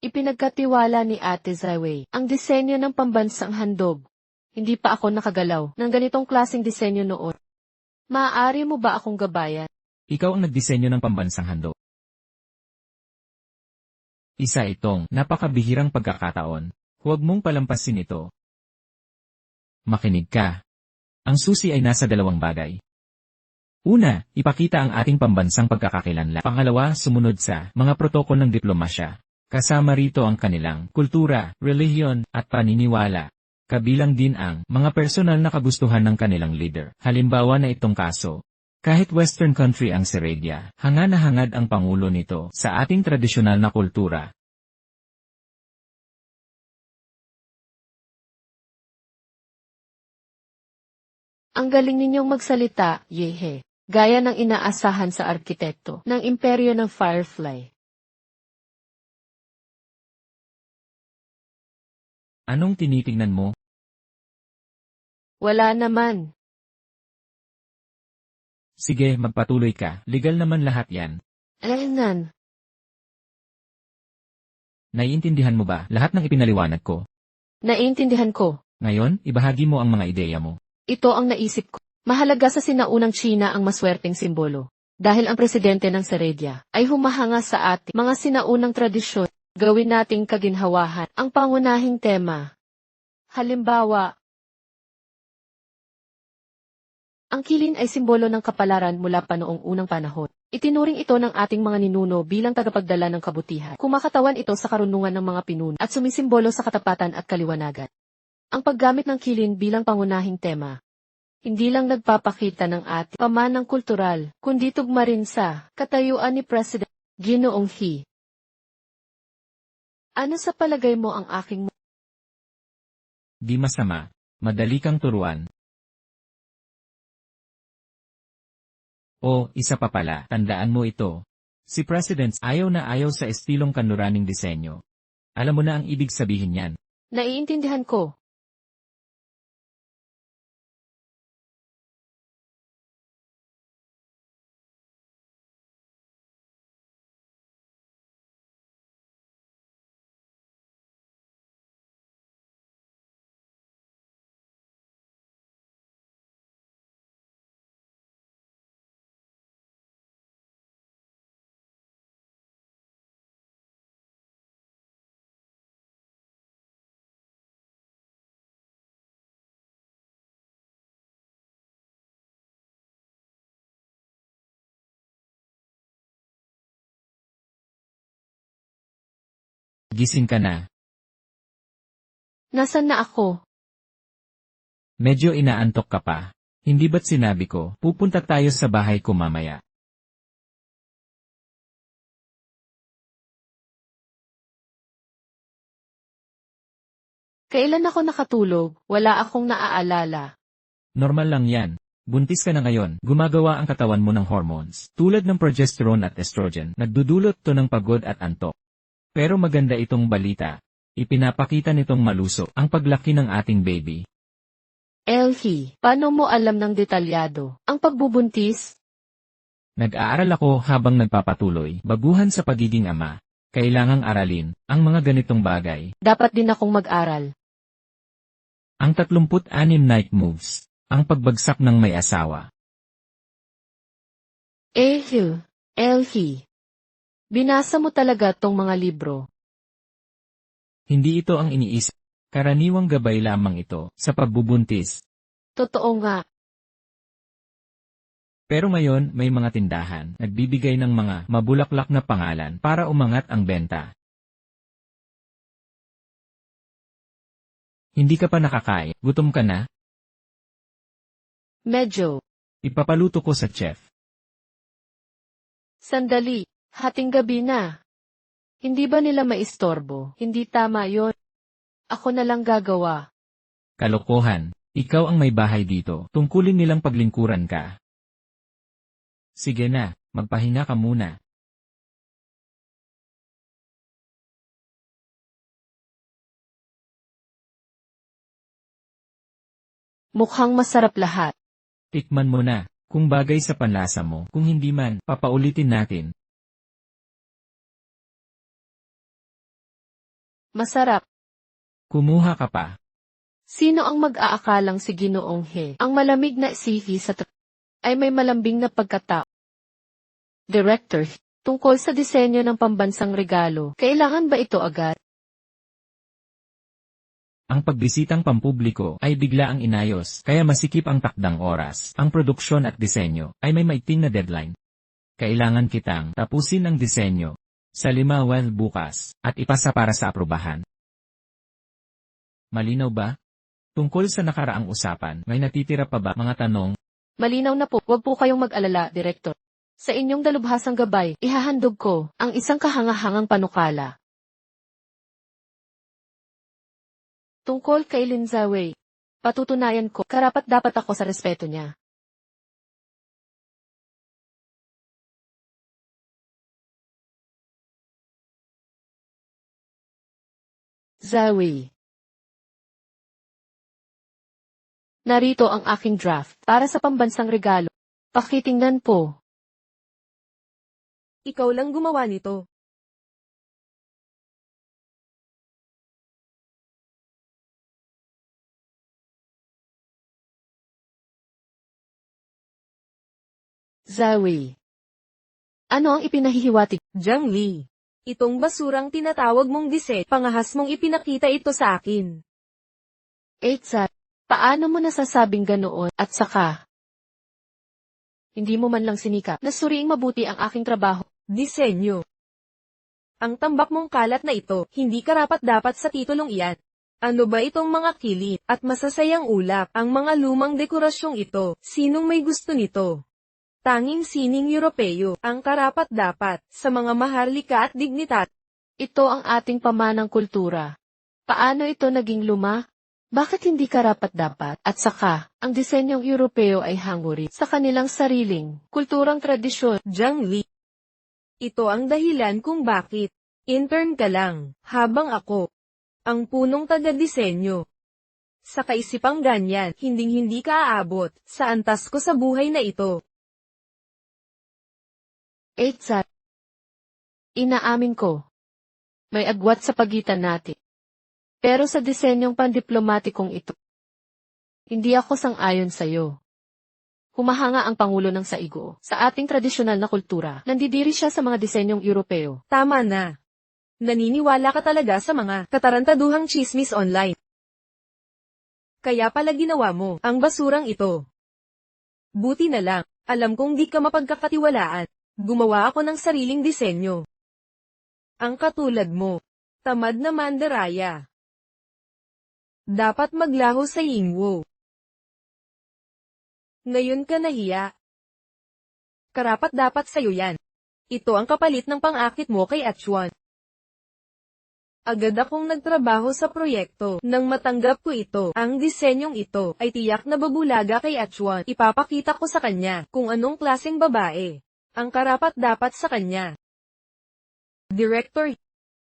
Speaker 1: Ipinagkatiwala ni Ate Zaiwei ang disenyo ng pambansang handog. Hindi pa ako nakagalaw ng ganitong klaseng disenyo noon. Maaari mo ba akong gabayan?
Speaker 3: Ikaw ang nagdisenyo ng pambansang handog. Isa itong napakabihirang pagkakataon. Huwag mong palampasin ito. Makinig ka. Ang susi ay nasa dalawang bagay. Una, ipakita ang ating pambansang pagkakakilanlan. Pangalawa, sumunod sa mga protokol ng diplomasya. Kasama rito ang kanilang kultura, relihiyon, at paniniwala. Kabilang din ang mga personal na kagustuhan ng kanilang leader. Halimbawa na itong kaso. Kahit Western country ang Serbia, hangad na hangad ang pangulo nito sa ating tradisyonal na kultura.
Speaker 1: Ang galing ninyong magsalita, Yehe. Gaya ng inaasahan sa arkitekto ng imperyo ng Firefly.
Speaker 3: Anong tinitingnan mo?
Speaker 1: Wala naman.
Speaker 3: Sige, magpatuloy ka. Legal naman lahat yan.
Speaker 1: Ayan.
Speaker 3: Naiintindihan mo ba lahat ng ipinaliwanag ko?
Speaker 1: Naiintindihan ko.
Speaker 3: Ngayon, ibahagi mo ang mga ideya mo.
Speaker 1: Ito ang naisip ko. Mahalaga sa sinaunang China ang maswerteng simbolo. Dahil ang presidente ng Serbia ay humahanga sa ating mga sinaunang tradisyon, gawin nating kaginhawahan ang pangunahing tema. Halimbawa, ang kilin ay simbolo ng kapalaran mula pa noong unang panahon. Itinuring ito ng ating mga ninuno bilang tagapagdala ng kabutihan. Kumakatawan ito sa karunungan ng mga pinuno at sumisimbolo sa katapatan at kaliwanagan. Ang paggamit ng kilin bilang pangunahing tema, hindi lang nagpapakita ng ating pamanang kultural, kundi tugma rin sa katayuan ni President Ginoong He. Ano sa palagay mo ang aking
Speaker 3: Di masama. Madali kang turuan. O, isa pa pala, tandaan mo ito. Si President ayaw na ayaw sa estilong kanluraning disenyo. Alam mo na ang ibig sabihin niyan.
Speaker 1: Naiintindihan ko?
Speaker 3: Gising ka na.
Speaker 1: Nasaan na ako?
Speaker 3: Medyo inaantok ka pa. Hindi ba't sinabi ko, pupunta tayo sa bahay ko mamaya?
Speaker 1: Kailan ako nakatulog? Wala akong naaalala.
Speaker 3: Normal lang yan. Buntis ka na ngayon, gumagawa ang katawan mo ng hormones, tulad ng progesterone at estrogen. Nagdudulot to ng pagod at antok. Pero maganda itong balita. Ipinapakita nitong malusog ang paglaki ng ating baby.
Speaker 1: Elhi, paano mo alam ng detalyado ang pagbubuntis?
Speaker 3: Nag-aaral ako habang nagpapatuloy, baguhan sa pagiging ama. Kailangang aralin ang mga ganitong bagay.
Speaker 1: Dapat din akong mag-aral.
Speaker 3: Ang 36 night moves, ang pagbagsak ng may asawa.
Speaker 1: Elhi. Binasa mo talaga tong mga libro.
Speaker 3: Hindi ito ang iniisip. Karaniwang gabay lamang ito sa pagbubuntis.
Speaker 1: Totoo nga.
Speaker 3: Pero ngayon may mga tindahan nagbibigay ng mga mabulaklak na pangalan para umangat ang benta. Hindi ka pa nakakain, gutom ka na?
Speaker 1: Medyo.
Speaker 3: Ipapaluto ko sa chef.
Speaker 1: Sandali. Hating gabi na. Hindi ba nila maistorbo? Hindi tama yon. Ako na lang gagawa.
Speaker 3: Kalokohan. Ikaw ang may bahay dito. Tungkulin nilang paglingkuran ka. Sige na, magpahinga ka muna.
Speaker 1: Mukhang masarap lahat.
Speaker 3: Tikman mo na, kung bagay sa panlasa mo, kung hindi man, papaulitin natin.
Speaker 1: Masarap.
Speaker 3: Kumuha ka pa.
Speaker 1: Sino ang mag-aakalang si Ginoong He? Ang malamig na sihi sa ay may malambing na pagkatao. Director, tungkol sa disenyo ng pambansang regalo, kailangan ba ito agad?
Speaker 3: Ang pagbisitang pampubliko ay bigla ang inayos, kaya masikip ang takdang oras. Ang produksyon at disenyo ay may maitim na deadline. Kailangan kitang tapusin ang disenyo sa 5 bukas at ipasa para sa aprubahan. Malinaw ba? Tungkol sa nakaraang usapan, may natitira pa ba mga tanong?
Speaker 1: Malinaw na po, huwag po kayong mag-alala, Director. Sa inyong dalubhasang gabay, ihahandog ko ang isang kahangahangang panukala. Tungkol kay Lin Zawei, patutunayan ko, karapat-dapat ako sa respeto niya. Zawei. Narito ang aking draft para sa pambansang regalo. Pakitingnan po.
Speaker 2: Ikaw lang gumawa nito.
Speaker 1: Zawei. Ano ang ipinahihiwatig?
Speaker 2: Jiang Li. Itong basurang tinatawag mong diset, pangahas mong ipinakita ito sa akin.
Speaker 1: Eitsa, paano mo nasasabing ganoon at saka? Hindi mo man lang sinikap na suriing mabuti ang aking trabaho.
Speaker 2: Disenyo. Ang tambak mong kalat na ito, hindi karapat-dapat sa titulong iyan. Ano ba itong mga kilit at masasayang ulap, ang mga lumang dekorasyong ito, sinong may gusto nito? Tanging sining Europeo, ang karapat-dapat, sa mga maharlika at dignitat.
Speaker 1: Ito ang ating pamanang kultura. Paano ito naging luma? Bakit hindi karapat-dapat? At saka, ang disenyong Europeo ay hanguri sa kanilang sariling, kulturang tradisyon.
Speaker 2: Jiang Li. Ito ang dahilan kung bakit. Intern ka lang, habang ako, ang punong taga-disenyo. Sa kaisipang ganyan, hinding-hindi ka aabot, sa antas ko sa buhay na ito.
Speaker 1: Eitsa. Inaamin ko. May agwat sa pagitan natin. Pero sa disenyong pandiplomatikong ito, hindi ako sang-ayon sa'yo. Humahanga ang Pangulo ng Saigo sa ating tradisyonal na kultura. Nandidiri siya sa mga disenyong Europeo.
Speaker 2: Tama na. Naniniwala ka talaga sa mga katarantaduhang chismis online. Kaya pala ginawa mo ang basurang ito. Buti na lang, alam kong di ka mapagkakatiwalaan. Gumawa ako ng sariling disenyo. Ang katulad mo, tamad na mandaraya. Dapat maglaho sa Yingwo. Ngayon ka nahiya. Karapat-dapat sa'yo yan. Ito ang kapalit ng pang-akit mo kay Atchuan. Agad akong nagtrabaho sa proyekto. Nang matanggap ko ito, ang disenyong ito ay tiyak na babulaga kay Atchuan. Ipapakita ko sa kanya kung anong klaseng babae ang karapat-dapat sa kanya. Director,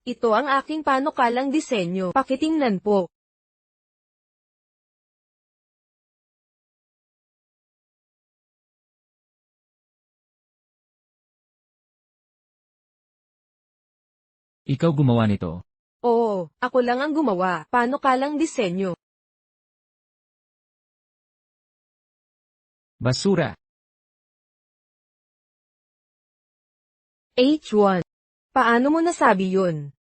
Speaker 2: ito ang aking panukalang disenyo. Pakitingnan po.
Speaker 3: Ikaw gumawa nito.
Speaker 2: Oo, ako lang ang gumawa. Panukalang disenyo.
Speaker 3: Basura.
Speaker 2: H1. Paano mo nasabi yun?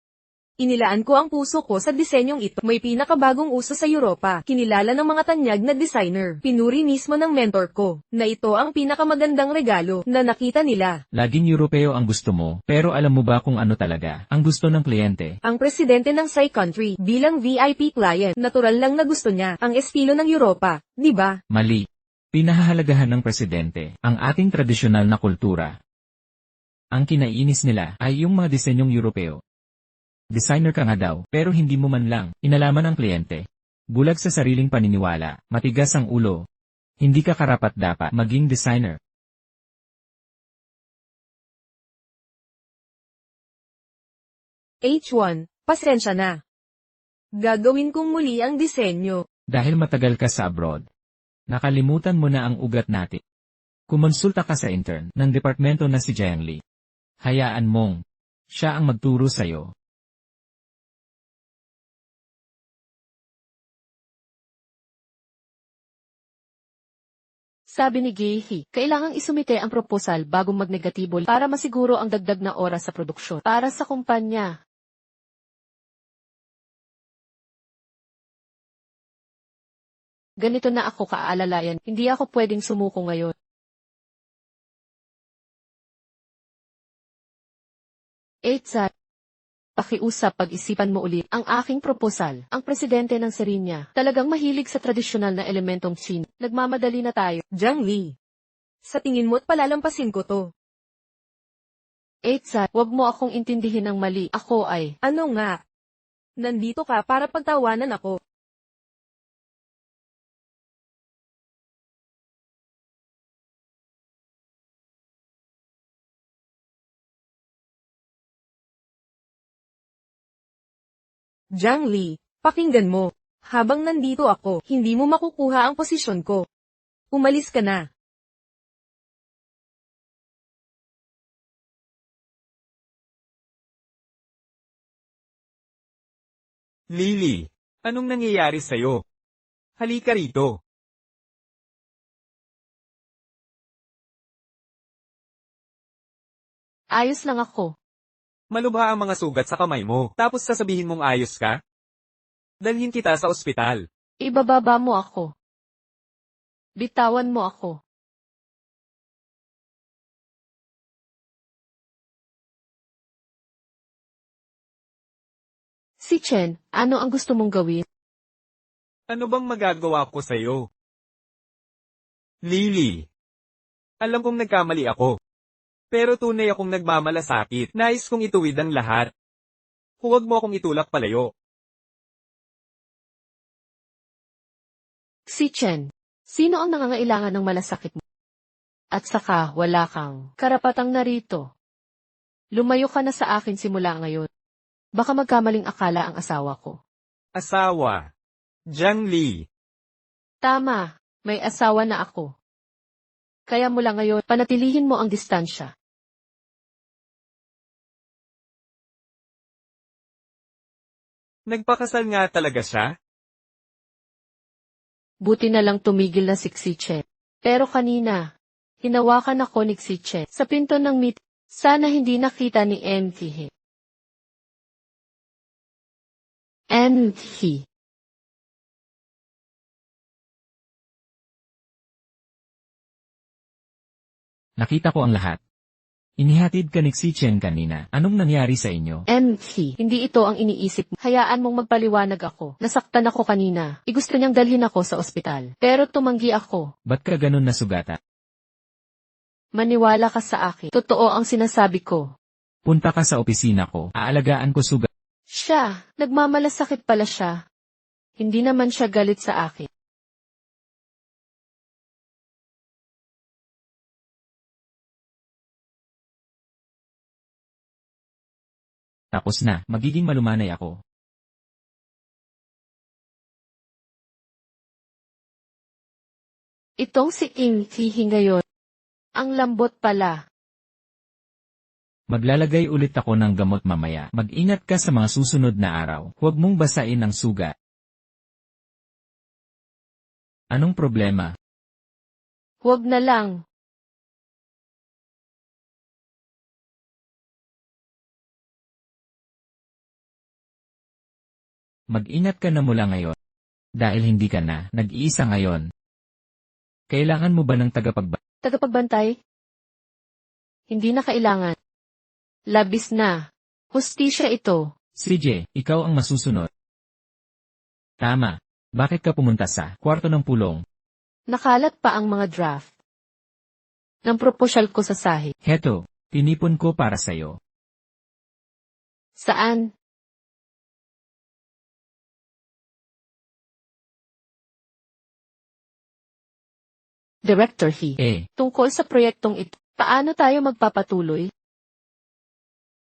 Speaker 2: Inilaan ko ang puso ko sa disenyong ito. May pinakabagong uso sa Europa. Kinilala ng mga tanyag na designer. Pinuri mismo ng mentor ko, na ito ang pinakamagandang regalo na nakita nila.
Speaker 3: Laging Europeo ang gusto mo, pero alam mo ba kung ano talaga ang gusto ng kliyente?
Speaker 2: Ang presidente ng Sai Country, bilang VIP client, natural lang na gusto niya ang estilo ng Europa, di ba?
Speaker 3: Mali. Pinahahalagahan ng presidente ang ating tradisyonal na kultura. Ang kinaiinis nila ay yung mga disenyong Europeo. Designer ka nga daw, pero hindi mo man lang inalaman ang kliyente. Bulag sa sariling paniniwala, matigas ang ulo. Hindi ka karapat-dapat maging designer.
Speaker 2: H1, pasensya na. Gagawin kong muli ang disenyo.
Speaker 3: Dahil matagal ka sa abroad. Nakalimutan mo na ang ugat natin. Kumonsulta ka sa intern ng departamento na si Jiang Li. Hayaan mong siya ang magturo sa'yo.
Speaker 1: Sabi ni Gehi, kailangang isumite ang proposal bago magnegatibo para masiguro ang dagdag na oras sa produksyon para sa kumpanya. Ganito na ako kaalalayan, hindi ako pwedeng sumuko ngayon. Eitsa, pakiusap pag-isipan mo ulit ang aking proposal. Ang presidente ng Serinya, talagang mahilig sa tradisyonal na elementong Qin. Nagmamadali na tayo.
Speaker 2: Jiang Li. Sa tingin mo't palalampasin ko to.
Speaker 1: Eitsa, wag mo akong intindihin ng mali. Ako ay,
Speaker 2: Ano nga? Nandito ka para pagtawanan ako. Jiang Li, pakinggan mo. Habang nandito ako, hindi mo makukuha ang posisyon ko. Umalis ka na.
Speaker 4: Lily, anong nangyayari sa'yo? Halika rito.
Speaker 1: ayos lang ako.
Speaker 4: Malubha ang mga sugat sa kamay mo, tapos sasabihin mong ayos ka? Dalhin kita sa ospital.
Speaker 1: Ibababa mo ako. Bitawan mo ako. Si Chen, ano ang gusto mong gawin?
Speaker 4: Ano bang magagawa ko sa'yo? Lily, alam kong nagkamali ako. Pero tunay akong nagmamalasakit. Nais kong ituwid ang lahat. Huwag mo akong itulak palayo.
Speaker 1: Si Chen, sino ang nangangailangan ng malasakit mo? At saka, wala kang karapatang narito. Lumayo ka na sa akin simula ngayon. Baka magkamaling akala ang asawa ko.
Speaker 4: Asawa. Jiang Li.
Speaker 1: Tama, may asawa na ako. Kaya mula ngayon, panatilihin mo ang distansya.
Speaker 4: Nagpakasal nga talaga siya?
Speaker 1: Buti na lang tumigil na si Xichen. Pero kanina, hinawakan ako ni Xichen sa pinto ng meet. Sana hindi nakita ni Enhi. Enhi.
Speaker 3: Nakita ko ang lahat. Inihatid ka ni Xichen kanina. Anong nangyari sa inyo?
Speaker 1: Enhi, hindi ito ang iniisip mo. Hayaan mong magpaliwanag ako. Nasaktan ako kanina. Gusto niyang dalhin ako sa ospital. Pero tumanggi ako.
Speaker 3: Ba't ka ganun nasugata?
Speaker 1: Maniwala ka sa akin. Totoo ang sinasabi ko.
Speaker 3: Punta ka sa opisina ko. Aalagaan ko sugat.
Speaker 1: Siya, nagmamalasakit pala siya. Hindi naman siya galit sa akin.
Speaker 3: Tapos na, magiging malumanay ako.
Speaker 1: Itong si Enhi ngayon. Ang lambot pala.
Speaker 3: Maglalagay ulit ako ng gamot mamaya. Mag-ingat ka sa mga susunod na araw. Huwag mong basain ang sugat. Anong problema?
Speaker 1: Huwag na lang.
Speaker 3: Mag-ingat ka na mula ngayon. Dahil hindi ka na nag-iisa ngayon. Kailangan mo ba ng
Speaker 1: Tagapagbantay? Hindi na kailangan. Labis na. Hustisya ito.
Speaker 3: CJ, ikaw ang masusunod. Tama. Bakit ka pumunta sa kwarto ng pulong?
Speaker 1: Nakalat pa ang mga draft ng proposal ko sa sahig.
Speaker 3: Heto, tinipon ko para sa'yo.
Speaker 1: Saan? Director He. Tungkol sa proyektong ito, paano tayo magpapatuloy?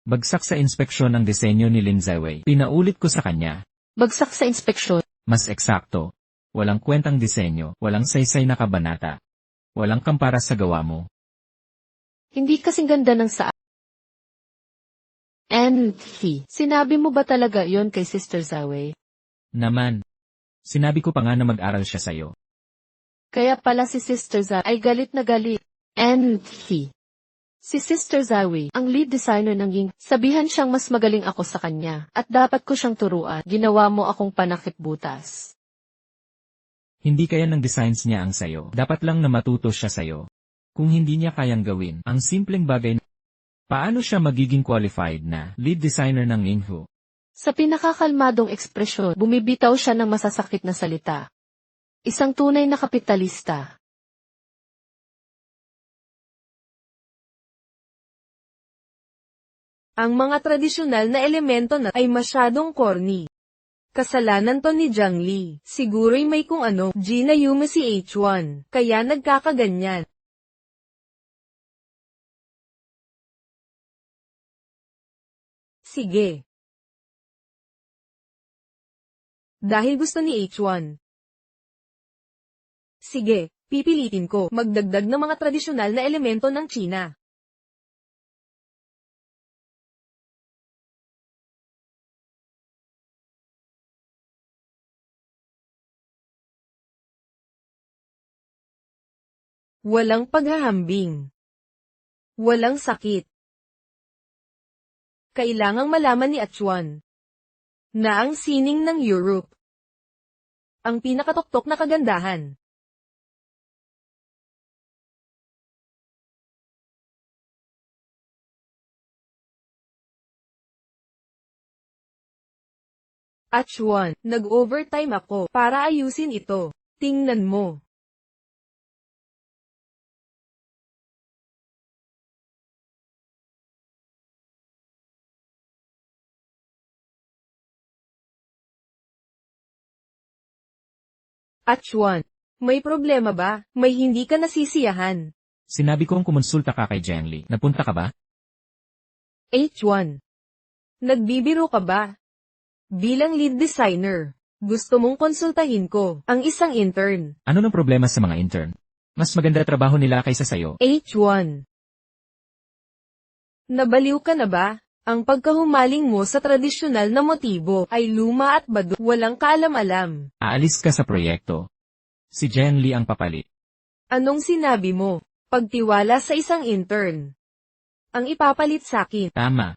Speaker 3: Bagsak sa inspeksyon ang disenyo ni Lin Ziwei. Pinaulit ko sa kanya.
Speaker 1: Bagsak sa inspeksyon.
Speaker 3: Mas eksakto. Walang kwentang disenyo, walang saysay na kabanata. Walang kampara sa gawa mo.
Speaker 1: Hindi kasing ganda ng sa sinabi mo ba talaga yon kay Sister Zawe?
Speaker 3: Naman. Sinabi ko pa nga na mag-aral siya sa'yo.
Speaker 1: Kaya pala si Sister Zawe ay galit na galit. Si Sister Zawe, ang lead designer ng Ying, sabihan siyang mas magaling ako sa kanya, at dapat ko siyang turuan. Ginawa mo akong panakip butas.
Speaker 3: Hindi kaya ng designs niya ang sayo. Dapat lang na matuto siya sayo. Kung hindi niya kayang gawin, ang simpleng bagay na paano siya magiging qualified na lead designer ng Yinghu?
Speaker 1: Sa pinakakalmadong ekspresyon, bumibitaw siya ng masasakit na salita. Isang tunay na kapitalista.
Speaker 2: Ang mga tradisyonal na elemento na ay masyadong corny. Kasalanan to ni Jiang Li. Siguro'y may kung ano, Gina Yume si H1, kaya nagkakaganyan. Sige. Dahil gusto ni H1. Sige, pipilitin ko magdagdag ng mga tradisyonal na elemento ng China. Walang paghahambing. Walang sakit. Kailangang malaman ni H1 na ang sining ng Europe ang pinakatoktok na kagandahan. H1, nag-overtime ako para ayusin ito. Tingnan mo. H1, may problema ba? May hindi ka nasisiyahan?
Speaker 3: Sinabi kong kumonsulta ka kay Jiang Li. Napunta ka ba?
Speaker 2: H1, nagbibiro ka ba? Bilang lead designer, gusto mong konsultahin ko ang isang intern.
Speaker 3: Ano ng problema sa mga intern? Mas maganda trabaho nila kaysa sayo.
Speaker 2: H1, nabaliw ka na ba? Ang pagkahumaling mo sa tradisyonal na motibo ay luma at bado, walang kaalam-alam.
Speaker 3: Aalis ka sa proyekto. Si Jiang Li ang papalit.
Speaker 2: Anong sinabi mo? Pagtiwala sa isang intern. Ang ipapalit sakin.
Speaker 3: Tama.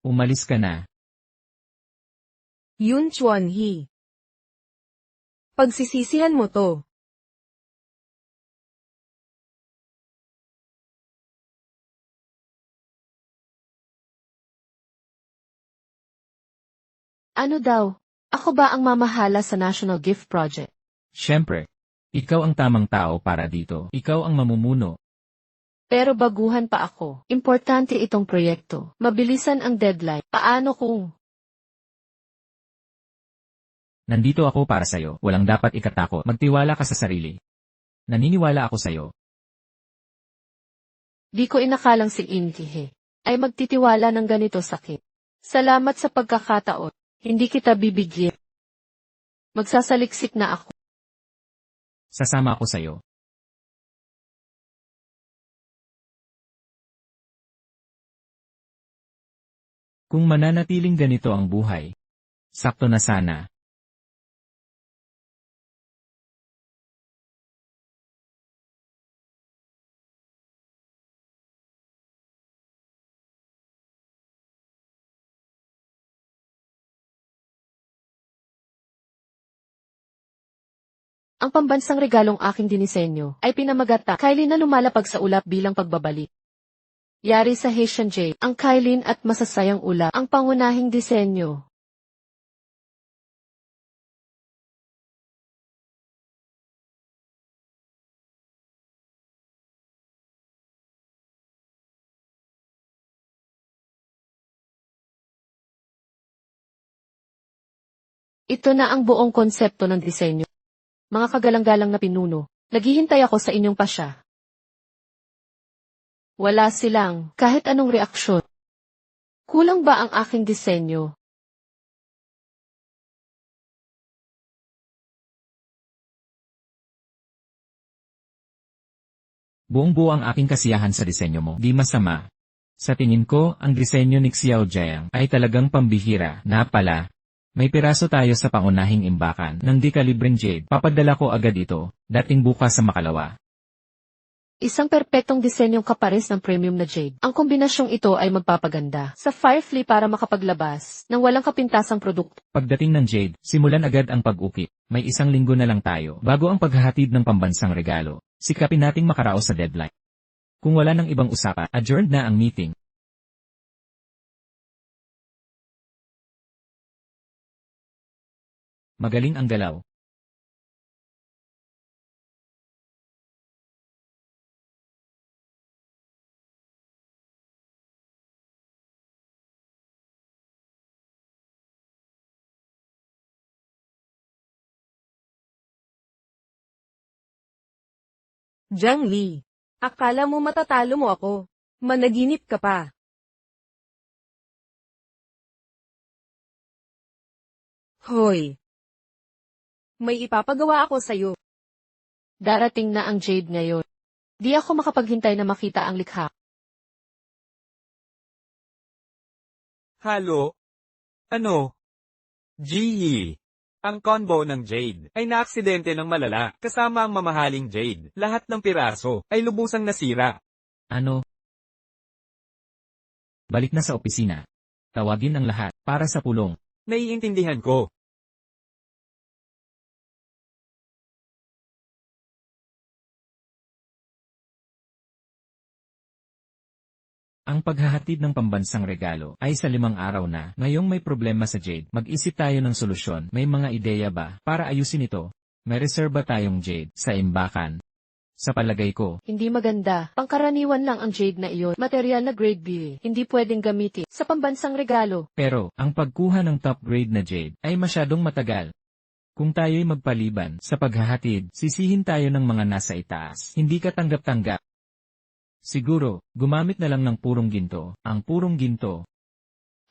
Speaker 3: Umalis ka na.
Speaker 2: Yun Chuanhi. Pagsisisihan mo to.
Speaker 1: Ano daw? Ako ba ang mamahala sa National Gift Project?
Speaker 3: Siyempre. Ikaw ang tamang tao para dito. Ikaw ang mamumuno.
Speaker 1: Pero baguhan pa ako. Importante itong proyekto. Mabilisan ang deadline. Paano kung
Speaker 3: Nandito ako para sayo. Walang dapat ikatakot. Magtiwala ka sa sarili. Naniniwala ako sayo.
Speaker 1: di ko inakalang si Inkihe ay magtitiwala ng ganito sakit? Salamat sa pagkakataon. Hindi kita bibigyan. Magsasaliksik na ako.
Speaker 3: Sasama ako sayo. Kung mananatiling ganito ang buhay, sakto na sana.
Speaker 1: Ang pambansang regalong aking dinisenyo ay pinamagata Kylie na lumalapag sa ulap bilang pagbabalik. Yari sa Haitian J, ang Kylie at masasayang ulap ang pangunahing disenyo. Ito na ang buong konsepto ng disenyo. Mga kagalang-galang na pinuno, naghihintay ako sa inyong pasya. Wala silang kahit anong reaksyon. Kulang ba ang aking disenyo?
Speaker 3: Buong-buo ang aking kasiyahan sa disenyo mo. Di masama. Sa tingin ko, ang disenyo ni Xiao Jiang ay talagang pambihira. Na pala, may piraso tayo sa pangunahing imbakan ng di-kalibreng jade. Papadala ko agad ito, dating bukas sa Makalawa.
Speaker 1: Isang perpektong disenyong kapares ng premium na jade. Ang kombinasyong ito ay magpapaganda sa Firefly para makapaglabas ng walang kapintasang produkto.
Speaker 3: Pagdating ng jade, simulan agad ang pag-ukit. May 1 linggo na lang tayo bago ang paghahatid ng pambansang regalo. Sikapin nating makaraos sa deadline. Kung wala nang ibang usapan, adjourned na ang meeting. Magaling ang galaw.
Speaker 2: Jiang Li, akala mo matatalo mo ako. Managinip ka pa. Hoy! May ipapagawa ako sa'yo.
Speaker 1: Darating na ang jade ngayon. Di ako makapaghintay na makita ang likha.
Speaker 4: Halo? Ano? Jihi. Ang combo ng Jade ay naaksidente ng malala kasama ang mamahaling Jade. Lahat ng piraso ay lubusang nasira.
Speaker 3: Ano? Balik na sa opisina. Tawagin ang lahat para sa pulong.
Speaker 4: Naiintindihan ko.
Speaker 3: Ang paghahatid ng pambansang regalo ay sa 5 araw na. Ngayong may problema sa Jade, mag-isip tayo ng solusyon. May mga ideya ba para ayusin ito? May reserba tayong Jade sa imbakan. Sa palagay ko,
Speaker 1: Hindi maganda. Pangkaraniwan lang ang jade na iyon. Material na grade B. Hindi pwedeng gamitin sa pambansang regalo.
Speaker 3: pero ang pagkuha ng top grade na Jade ay masyadong matagal. Kung tayo'y magpaliban sa paghahatid, sisihin tayo ng mga nasa itaas. Hindi ka tanggap-tanggap. Siguro, gumamit na lang ng purong ginto. Ang purong ginto,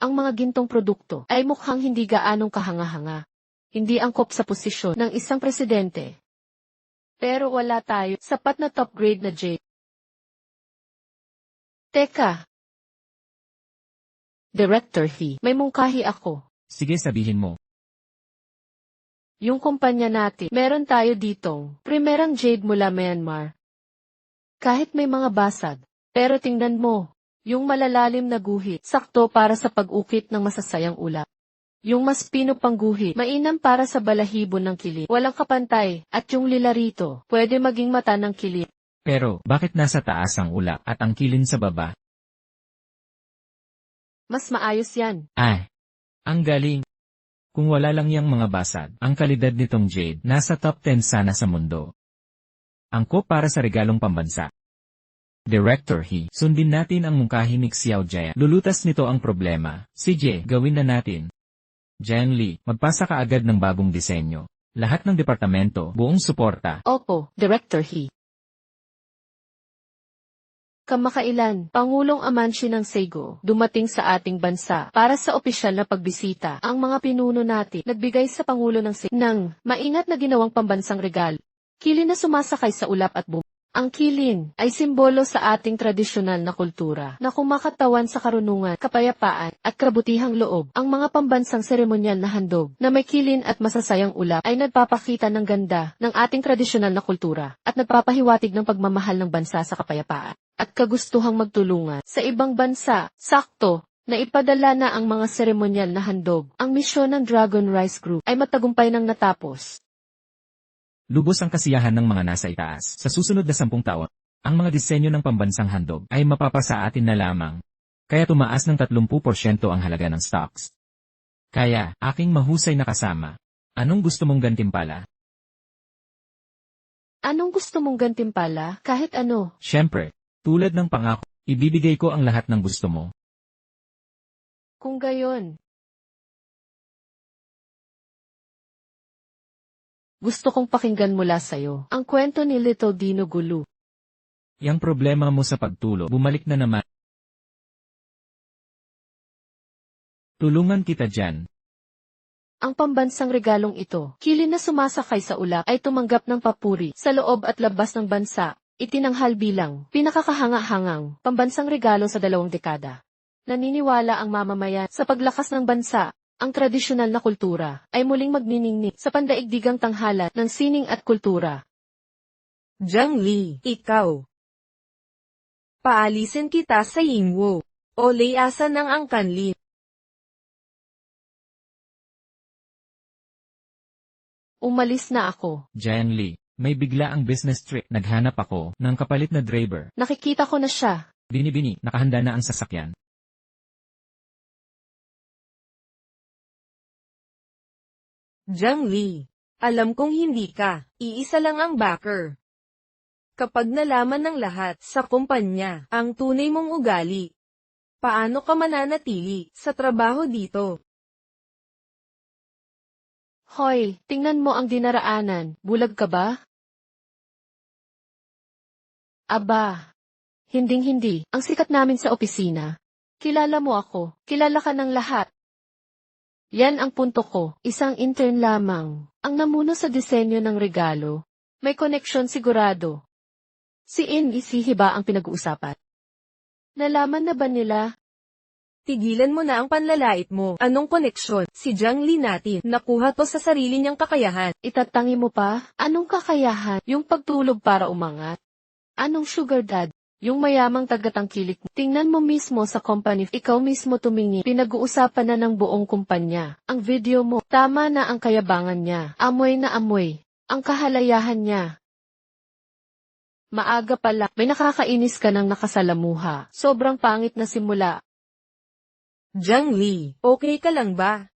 Speaker 1: Ang mga gintong produkto ay mukhang hindi gaanong kahanga-hanga. Hindi angkop sa posisyon ng isang presidente. Pero wala tayo sapat na top grade na jade. Teka. Director He, may mungkahi ako.
Speaker 3: sige sabihin mo.
Speaker 1: Yung kumpanya natin, meron tayo ditong primerang jade mula Myanmar. Kahit may mga basag, pero tingnan mo, yung malalalim na guhit, sakto para sa pag-ukit ng masasayang ulap. Yung mas pino pang guhit, mainam para sa balahibo ng kilid, walang kapantay, at yung lila rito, pwede maging mata ng kilid.
Speaker 3: Pero, bakit nasa taas ang ulap at ang kilin sa baba?
Speaker 1: Mas maayos yan.
Speaker 3: Ay, ang galing. Kung wala lang yang mga basag, ang kalidad nitong Jade nasa top 10 sana sa mundo. Angkop para sa regalong pambansa. Director He, sundin natin ang mungkahi ni Xiao Jiang. Lulutas nito ang problema. CJ, gawin na natin. Jiang Li, magpasa ka agad ng bagong disenyo. Lahat ng departamento, buong suporta.
Speaker 1: Opo, Director He. Kamakailan, Pangulong Amancio ng Seigo, dumating sa ating bansa para sa opisyal na pagbisita. Ang mga pinuno natin, nagbigay sa Pangulo ng Seigo ng maingat na ginawang pambansang regalo. Kilin na sumasakay sa ulap at bum. Ang kilin ay simbolo sa ating tradisyonal na kultura na kumakatawan sa karunungan, kapayapaan, at kabutihang loob. Ang mga pambansang seremonyal na handog na may kilin at masasayang ulap ay nagpapakita ng ganda ng ating tradisyonal na kultura at nagpapahiwatig ng pagmamahal ng bansa sa kapayapaan at kagustuhang magtulungan sa ibang bansa. Sakto na ipadala na ang mga seremonyal na handog. Ang misyon ng Dragon Rice Group ay matagumpay nang natapos.
Speaker 3: Lubos ang kasiyahan ng mga nasa itaas. Sa susunod na 10 taon, ang mga disenyo ng pambansang handog ay mapapasa atin na lamang. Kaya tumaas ng 30% ang halaga ng stocks. Kaya, aking mahusay na kasama. Anong gusto mong gantimpala?
Speaker 1: Anong gusto mong gantimpala? Kahit ano.
Speaker 3: Siyempre, tulad ng pangako, ibibigay ko ang lahat ng gusto mo.
Speaker 1: Kung gayon, gusto kong pakinggan mula sa'yo ang kwento ni Little Dino Gulu.
Speaker 3: Yang problema mo sa pagtulo, bumalik na naman. Tulungan kita dyan.
Speaker 1: Ang pambansang regalong ito, kilin na sumasakay sa ulap, ay tumanggap ng papuri sa loob at labas ng bansa. Itinanghal bilang pinakakahanga-hangang pambansang regalo sa 2 dekada. Naniniwala ang mamamayan sa paglakas ng bansa. Ang tradisyonal na kultura ay muling magniningning sa pandaigdigang tanghalan ng sining at kultura.
Speaker 2: Zhang Li, ikaw. Paalisin kita sa Yingwo. O layasan ng angkanlin.
Speaker 1: Umalis na ako.
Speaker 3: Jan Lee, may bigla ang business trip. Naghanap ako ng kapalit na driver.
Speaker 1: Nakikita ko na siya.
Speaker 3: Binibini, nakahanda na ang sasakyan.
Speaker 2: Zhang Li, alam kong hindi ka, iisa lang ang backer. Kapag nalaman ng lahat sa kumpanya ang tunay mong ugali, paano ka mananatili sa trabaho dito?
Speaker 1: Hoy, tingnan mo ang dinaraanan, bulag ka ba? Aba, hinding-hindi, ang sikat namin sa opisina. Kilala mo ako, kilala ka ng lahat. Yan ang punto ko, isang intern lamang, ang namuno sa disenyo ng regalo. May koneksyon sigurado. Si Isihi ba ang pinag-uusapan? Nalaman na ba nila?
Speaker 2: Tigilan mo na ang panlalait mo. Anong koneksyon? Si Zhang Li natin, nakuha to sa sarili niyang kakayahan.
Speaker 1: Itatangi mo pa? Anong kakayahan? Yung pagtulog para umangat? Anong sugar dad? Yung mayamang tagatangkilik. Tingnan mo mismo sa company, ikaw mismo tumingin. Pinag-uusapan na ng buong kumpanya. Ang video mo, tama na ang kayabangan niya. Amoy na amoy. Ang kahalayahan niya. Maaga pala, may nakakainis ka ng nakasalamuha. Sobrang pangit na simula.
Speaker 2: Zhang Li, okay ka lang ba?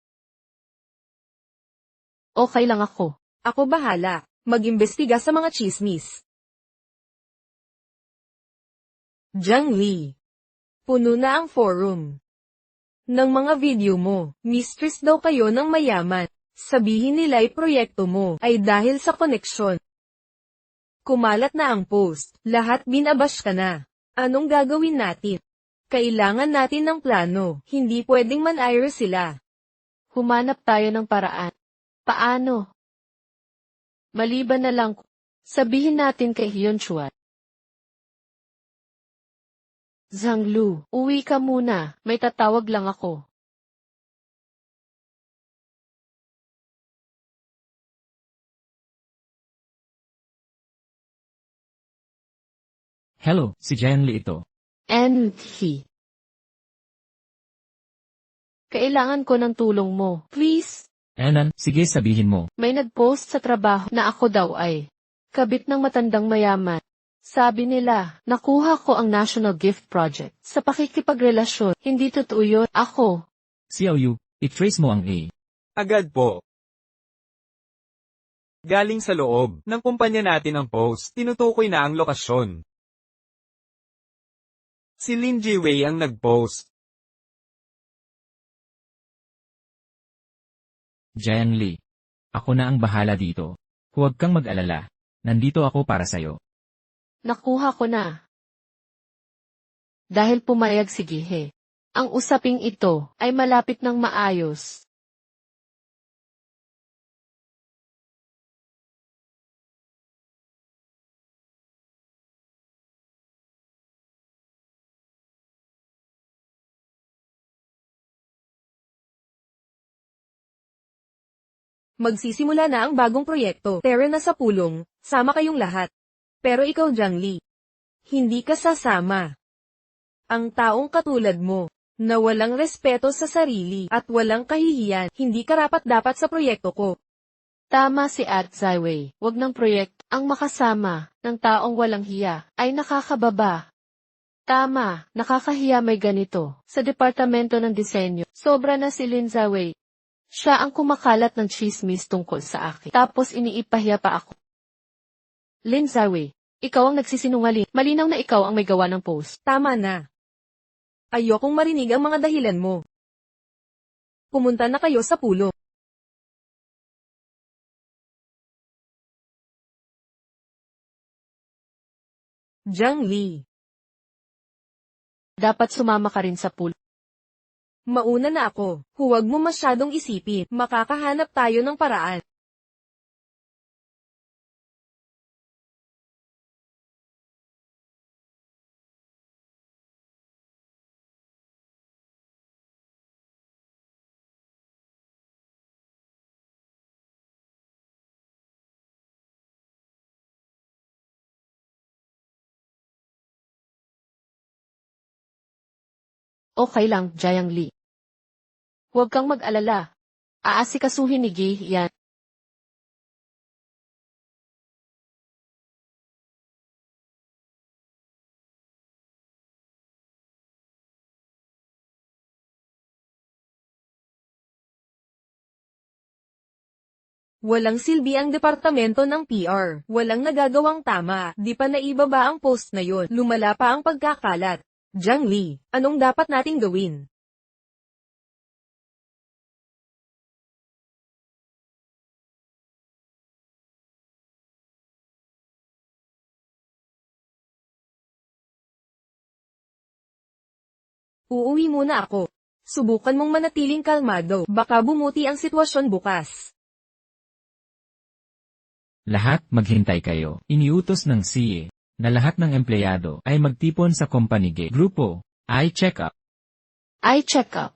Speaker 1: Okay lang ako.
Speaker 2: Ako bahala. Mag-imbestiga sa mga chismis. Zhang Li. Puno na ang forum ng mga video mo. Mistress daw kayo ng mayaman. Sabihin nila'y proyekto mo ay dahil sa koneksyon. Kumalat na ang post. Lahat binabash ka na. Anong gagawin natin? Kailangan natin ng plano. Hindi pwedeng man-ire sila.
Speaker 1: Humanap tayo ng paraan. Paano? Maliban na lang, sabihin natin kay Hyun Chua. Zhang Lu, uwi ka muna, may tatawag lang ako.
Speaker 3: Hello, si Jan Lee ito.
Speaker 1: And he. Kailangan ko ng tulong mo, please.
Speaker 3: Enan, sige sabihin mo.
Speaker 1: May nag-post sa trabaho na ako daw ay kabit ng matandang mayaman. Sabi nila, nakuha ko ang National Gift Project sa pakikipagrelasyon. Hindi totoo yun. Ako.
Speaker 3: Xiao Yu, i-trace mo ang A.
Speaker 4: Agad po. Galing sa loob ng kumpanya natin ang post, tinutukoy na ang lokasyon. Si Lin Jiwei ang nag-post.
Speaker 3: Jan Lee. Ako na ang bahala dito. Huwag kang mag-alala. Nandito ako para sayo.
Speaker 1: Nakuha ko na. Dahil pumayag si Gihe. Ang usaping ito ay malapit ng maayos.
Speaker 2: Magsisimula na ang bagong proyekto. Tara na sa pulong. Sama kayong lahat. Pero ikaw, Zhang Li, hindi ka sasama. Ang taong katulad mo, na walang respeto sa sarili at walang kahihiyan, hindi karapat-dapat sa proyekto ko.
Speaker 1: Tama si At Zaiwei. Wag ng proyekto. Ang makasama ng taong walang hiya ay nakakababa. Tama, nakakahiya may ganito. Sa departamento ng disenyo, sobra na si Lin Zaiwei. Siya ang kumakalat ng chismis tungkol sa akin. Tapos iniipahiya pa ako. Lin Zaiwei, ikaw ang nagsisinungaling. Malinaw na ikaw ang may gawa ng post.
Speaker 2: Tama na. Ayokong marinig ang mga dahilan mo. Pumunta na kayo sa pulo. Zhang Li.
Speaker 1: Dapat sumama ka rin sa pool.
Speaker 2: Mauna na ako. Huwag mo masyadong isipin. Makakahanap tayo ng paraan.
Speaker 1: Okay lang, Jiang Li. Huwag kang mag-alala. Aasikasuhin ni Gi yan.
Speaker 2: Walang silbi ang departamento ng PR. Walang nagagawang tama. Di pa naibaba ang post na yon. Lumala pa ang pagkakalat. Jiang Li, anong dapat nating gawin? Uuwi muna ako. Subukan mong manatiling kalmado. Baka bumuti ang sitwasyon bukas.
Speaker 3: Lahat maghintay kayo. Iniutos ng CA na lahat ng empleyado ay magtipon sa company gate. Grupo, I-check up.
Speaker 1: I-check up.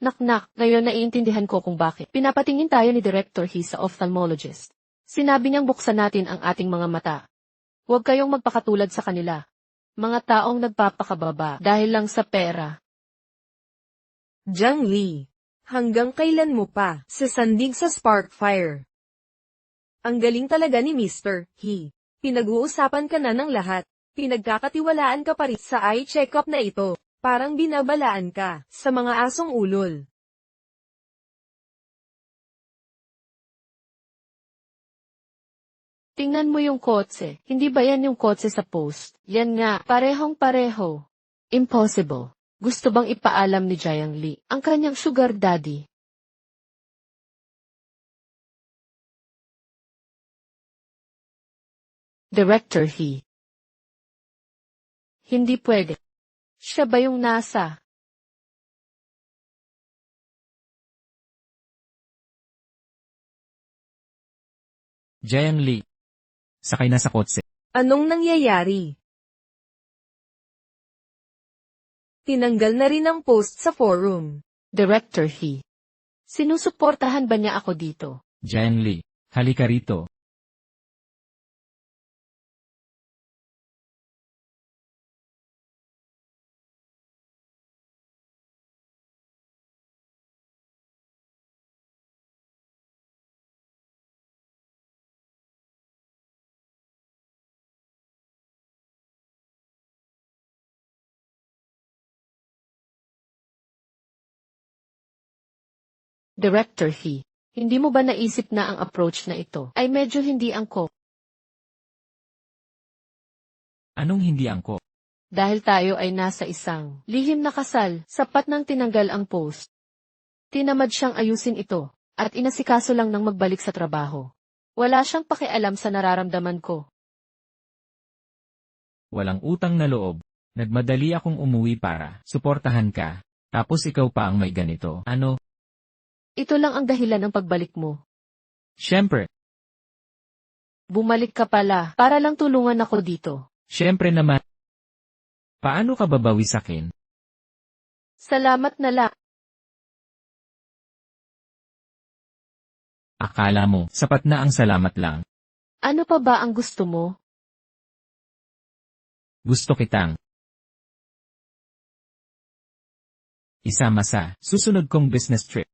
Speaker 1: Nak, ngayon naiintindihan ko kung bakit. Pinapatingin tayo ni Director He sa ophthalmologist. Sinabi niyang buksan natin ang ating mga mata. Huwag kayong magpakatulad sa kanila. Mga taong nagpapakababa dahil lang sa pera.
Speaker 2: Jiang Li, hanggang kailan mo pa sasandig sa Sparkfire? Ang galing talaga ni Mr. He. Pinag-uusapan ka na ng lahat. Pinagkakatiwalaan ka pa rin sa eye check-up na ito. Parang binabalaan ka sa mga asong ulol.
Speaker 1: Tingnan mo yung kotse. Hindi ba yan yung kotse sa post? Yan nga, parehong-pareho. Impossible. Gusto bang ipaalam ni Jiang Li ang kanyang sugar daddy? Director He. Hindi pwede. Siya ba yung nasa?
Speaker 3: Jiang Li. Sakay na sa kotse.
Speaker 2: Anong nangyayari? Tinanggal na rin ang post sa forum.
Speaker 1: Director He. Sinusuportahan ba niya ako dito?
Speaker 3: Jiang Li, halika rito.
Speaker 1: Director He. Hindi mo ba naisip na ang approach na ito ay medyo hindi angkop?
Speaker 3: Anong hindi angkop?
Speaker 1: Dahil tayo ay nasa isang lihim na kasal, sapat nang tinanggal ang post. Tinamad siyang ayusin ito, at inasikaso lang ng magbalik sa trabaho. Wala siyang pakialam sa nararamdaman ko.
Speaker 3: Walang utang na loob. Nagmadali akong umuwi para suportahan ka. Tapos ikaw pa ang may ganito. Ano?
Speaker 1: Ito lang ang dahilan ng pagbalik mo.
Speaker 3: Siyempre.
Speaker 1: Bumalik ka pala, para lang tulungan ako dito.
Speaker 3: Siyempre naman. Paano ka babawi sakin?
Speaker 1: Salamat na lang.
Speaker 3: Akala mo, sapat na ang salamat lang.
Speaker 1: Ano pa ba ang gusto mo?
Speaker 3: Gusto kitang isama sa susunod kong business trip.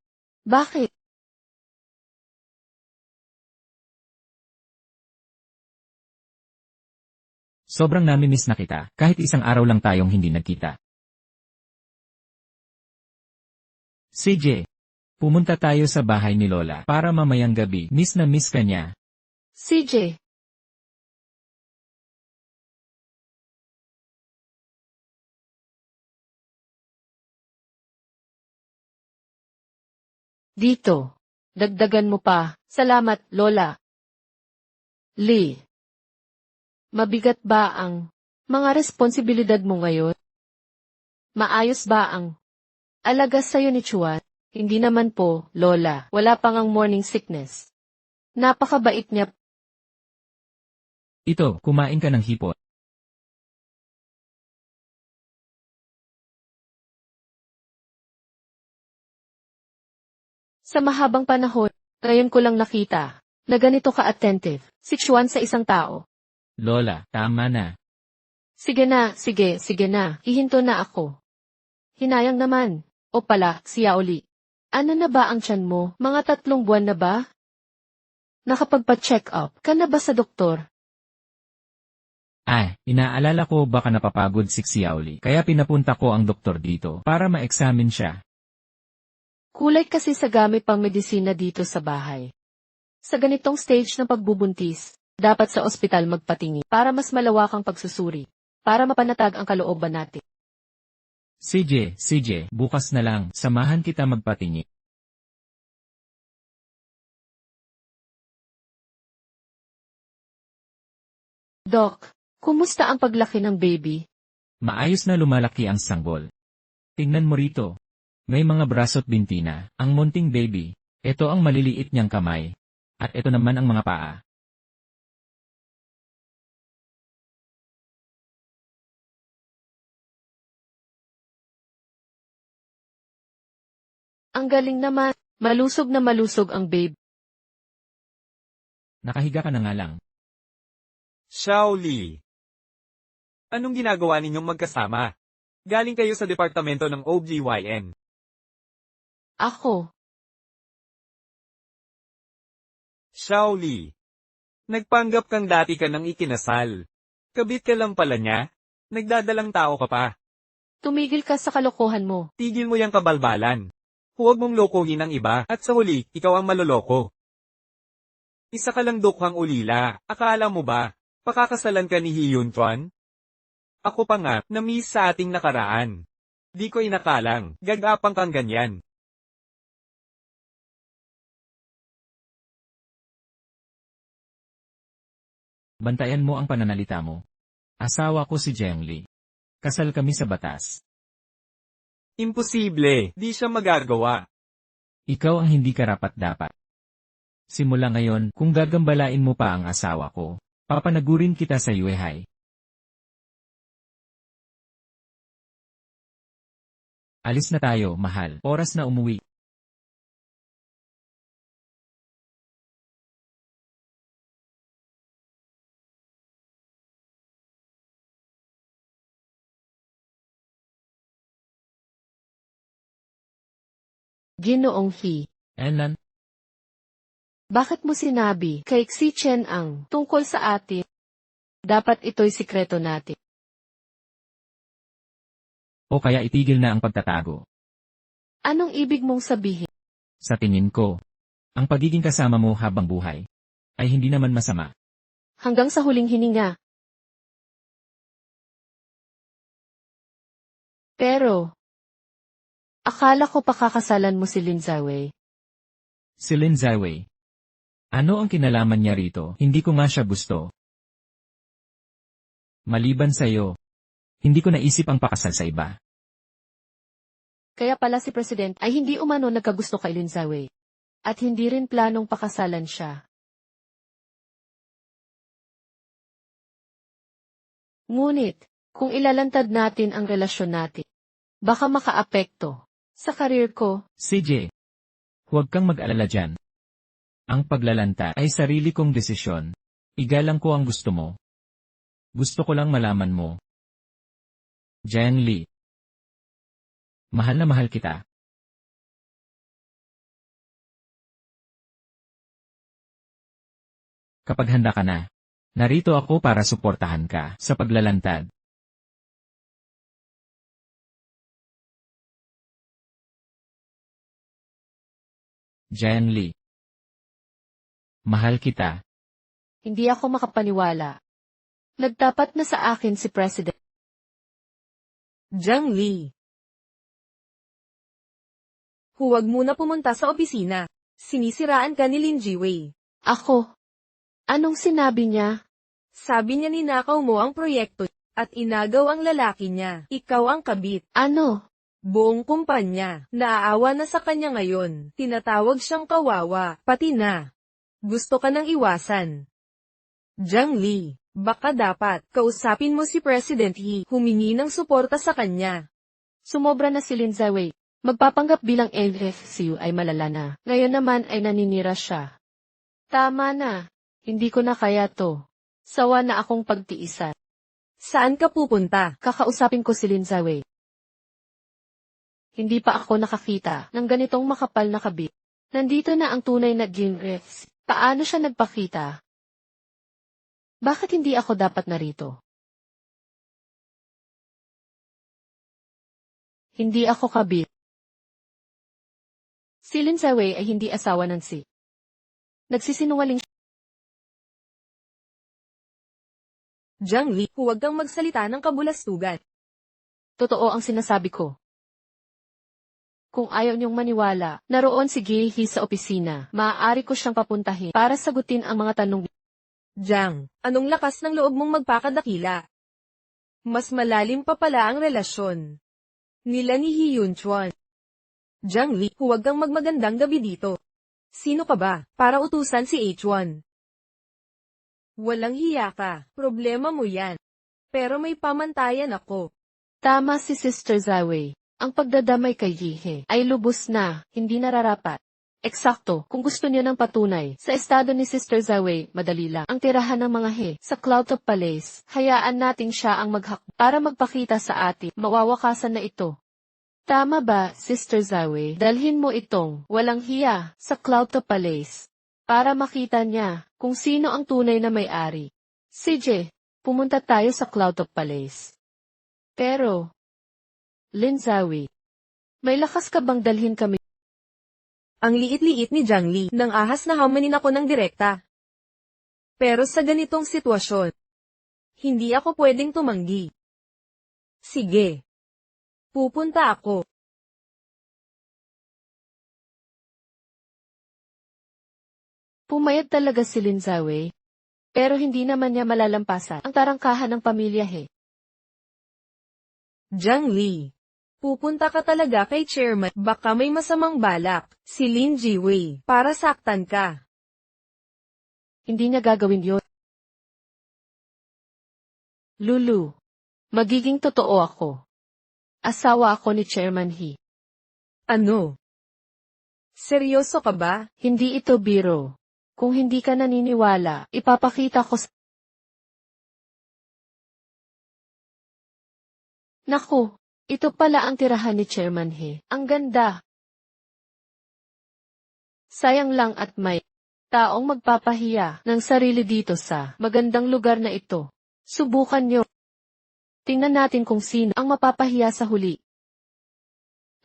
Speaker 1: Bakit?
Speaker 3: Sobrang namimiss na kita, kahit isang araw lang tayong hindi nagkita. CJ, pumunta tayo sa bahay ni Lola para mamayang gabi. Miss na miss ka niya.
Speaker 1: CJ. Dito. Dagdagan mo pa. Salamat, Lola. Lee. Mabigat ba ang mga responsibilidad mo ngayon? Maayos ba ang alaga sa'yo ni Chuan? Hindi naman po, Lola. Wala pang ang morning sickness. Napakabait niya.
Speaker 3: Ito, kumain ka ng hipon.
Speaker 1: Sa mahabang panahon, ngayon ko lang nakita na ganito ka-attentive si Chuan sa isang tao.
Speaker 3: Lola, tama na.
Speaker 1: Sige na, sige na. Hihinto na ako. Hinayang naman. O pala, si Yaoli. Ano na ba ang tiyan mo? Mga 3 buwan na ba? Nakapagpa-check up ka na ba sa doktor?
Speaker 3: Inaalala ko baka napapagod si Xiaoli, kaya pinapunta ko ang doktor dito para ma-examine siya.
Speaker 1: Kulay kasi sa gamit pang medisina dito sa bahay. Sa ganitong stage ng pagbubuntis, dapat sa ospital magpatingin para mas malawakang pagsusuri, para mapanatag ang kalooban natin.
Speaker 3: CJ, bukas na lang, samahan kita magpatingin.
Speaker 1: Doc, kumusta ang paglaki ng baby?
Speaker 3: Maayos na lumalaki ang sanggol. Tingnan mo rito. May mga braso't binti na, ang munting baby. Ito ang maliliit niyang kamay. At ito naman ang mga paa.
Speaker 1: Ang galing naman, malusog na malusog ang babe.
Speaker 3: Nakahiga ka na nga lang.
Speaker 4: Shaoli. Anong ginagawa ninyong magkasama? Galing kayo sa departamento ng OBGYN.
Speaker 1: Ako,
Speaker 4: Shaoli. Nagpanggap kang dati ka nang ikinasal. Kabit ka lang pala niya? Nagdadalang tao ka pa.
Speaker 1: tumigil ka sa kalokohan mo.
Speaker 4: Tigil mo yung kabalbalan. Huwag mong lokohin ang iba, at sa huli, ikaw ang maloloko. Isa ka lang dukhang ulila, akala mo ba? Pakakasalan ka ni Hyun Chuan? Ako pa nga, na-miss sa ating nakaraan. Di ko inakalang, gagapang kang ganyan.
Speaker 3: Bantayan mo ang pananalita mo. Asawa ko si Zhengli. Kasal kami sa batas.
Speaker 4: Imposible, di siya magagawa.
Speaker 3: Ikaw ang hindi karapat-dapat. Simula ngayon, kung gagambalain mo pa ang asawa ko, papanagurin kita sa Yuehai. Alis na tayo, mahal. Oras na umuwi.
Speaker 1: Ginoong He.
Speaker 3: Elan,
Speaker 1: Bakit mo sinabi kay Xi Chen ang tungkol sa atin? Dapat ito'y sikreto natin.
Speaker 3: o kaya itigil na ang pagtatago.
Speaker 1: Anong ibig mong sabihin?
Speaker 3: Sa tingin ko, ang pagiging kasama mo habang buhay ay hindi naman masama.
Speaker 1: Hanggang sa huling hininga. Pero, akala ko pakakasalan mo si Lin Zaiwei.
Speaker 3: Si Lin Zaiwei. Ano ang kinalaman niya rito? Hindi ko nga siya gusto. Maliban sa'yo, hindi ko naisip ang pakasal sa iba.
Speaker 1: Kaya pala si President ay hindi umano nagkagusto kay Lin Zaiwei. At hindi rin planong pakasalan siya. Ngunit, kung ilalantad natin ang relasyon natin, baka makaapekto sa karir ko.
Speaker 3: CJ, huwag kang mag-alala dyan. Ang paglalanta ay sarili kong desisyon. Igalang ko ang gusto mo. Gusto ko lang malaman mo. Jen Lee. Mahal na mahal kita. Kapag handa ka na, narito ako para suportahan ka sa paglalantad. Jen Lee. Mahal kita.
Speaker 1: Hindi ako makapaniwala. Nagtapat na sa akin si President.
Speaker 2: Jiang Li. Huwag muna pumunta sa opisina. Sinisiraan ka ni Lin Jiwei.
Speaker 1: Ako. Anong sinabi niya?
Speaker 2: Sabi niya ninakaw mo ang proyekto at inagaw ang lalaki niya. Ikaw ang kabit.
Speaker 1: Ano?
Speaker 2: Buong kumpanya, naaawa na sa kanya ngayon. Tinatawag siyang kawawa, pati na. Gusto ka nang iwasan. Jiang Li, baka dapat kausapin mo si President He, humingi ng suporta sa kanya.
Speaker 1: Sumobra na si Lin Zaiwei. Magpapanggap bilang LFCU ay malala na. Ngayon naman ay naninira siya. Tama na. Hindi ko na kaya to. Sawa na akong pagtiisan.
Speaker 2: Saan ka pupunta?
Speaker 1: Kakausapin ko si Lin Zaiwei. Hindi pa ako nakakita ng ganitong makapal na kabit. Nandito na ang tunay na Gingrich. Paano siya nagpakita? Bakit hindi ako dapat narito? Hindi ako kabit. Si Lin Zawei ay hindi asawa ng si. Nagsisinungaling siya.
Speaker 2: Jiang Li, huwag kang magsalita ng kabulastugan.
Speaker 1: Totoo ang sinasabi ko. Kung ayaw niyong maniwala, naroon si Geihi sa opisina. Maaari ko siyang papuntahin para sagutin ang mga tanong.
Speaker 2: Jiang, anong lakas ng loob mong magpakadakila? Mas malalim pa pala ang relasyon nila ni Hyun Chuan. Jiang Li, huwag kang magmagandang gabi dito. Sino ka ba, para utusan si H1? Walang hiya ka, problema mo yan. Pero may pamantayan ako.
Speaker 1: Tama si Sister Zawei. Ang pagdadamay kay Yihe ay lubos na, hindi nararapat. Eksakto, kung gusto niyo ng patunay, sa estado ni Sister Zawei, madali lang ang tirahan ng mga he sa Cloudtop Palace. Hayaan natin siya ang maghak para magpakita sa atin, mawawakasan na ito. Tama ba, Sister Zawei? Dalhin mo itong walang hiya sa Cloudtop Palace para makita niya kung sino ang tunay na may-ari. CJ, pumunta tayo sa Cloudtop Palace. Pero, Lin Zawei, may lakas ka bang dalhin kami?
Speaker 2: Ang liit-liit ni Jiang Li nang ahas na hamanin ako ng direkta. Pero sa ganitong sitwasyon, hindi ako pwedeng tumanggi. Sige. Pupunta ako.
Speaker 1: Pumayag talaga si Lin Zawei. Pero hindi naman niya malalampasan ang tarangkahan ng pamilya he.
Speaker 2: Jiang Li. Pupunta ka talaga kay chairman, baka may masamang balak, si Lin Jiwei, para saktan ka.
Speaker 1: Hindi niya gagawin yun. Lulu, magiging totoo ako. Asawa ako ni Chairman He.
Speaker 2: Ano? Seryoso ka ba?
Speaker 1: Hindi ito biro. Kung hindi ka naniniwala, ipapakita ko sa... Naku, ito pala ang tirahan ni Chairman He. Ang ganda. Sayang lang at may taong magpapahiya ng sarili dito sa magandang lugar na ito. Subukan nyo. Tingnan natin kung sino ang mapapahiya sa huli.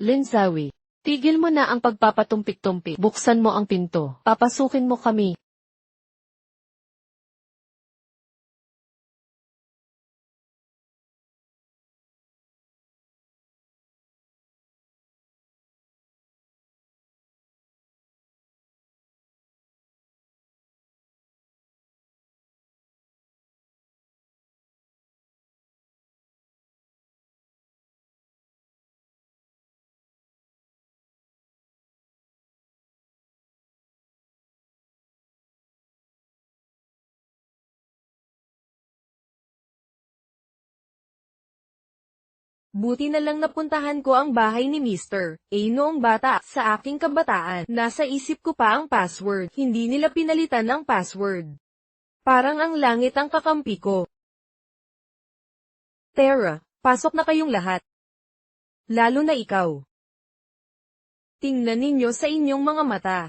Speaker 1: Lin Zawei, tigil mo na ang pagpapatumpik-tumpik. Buksan mo ang pinto. Papasukin mo kami.
Speaker 2: Buti na lang napuntahan ko ang bahay ni Mr. A noong bata. Sa aking kabataan, nasa isip ko pa ang password. Hindi nila pinalitan ang password. Parang ang langit ang kakampi ko. Tara, pasok na kayong lahat. Lalo na ikaw. Tingnan ninyo sa inyong mga mata.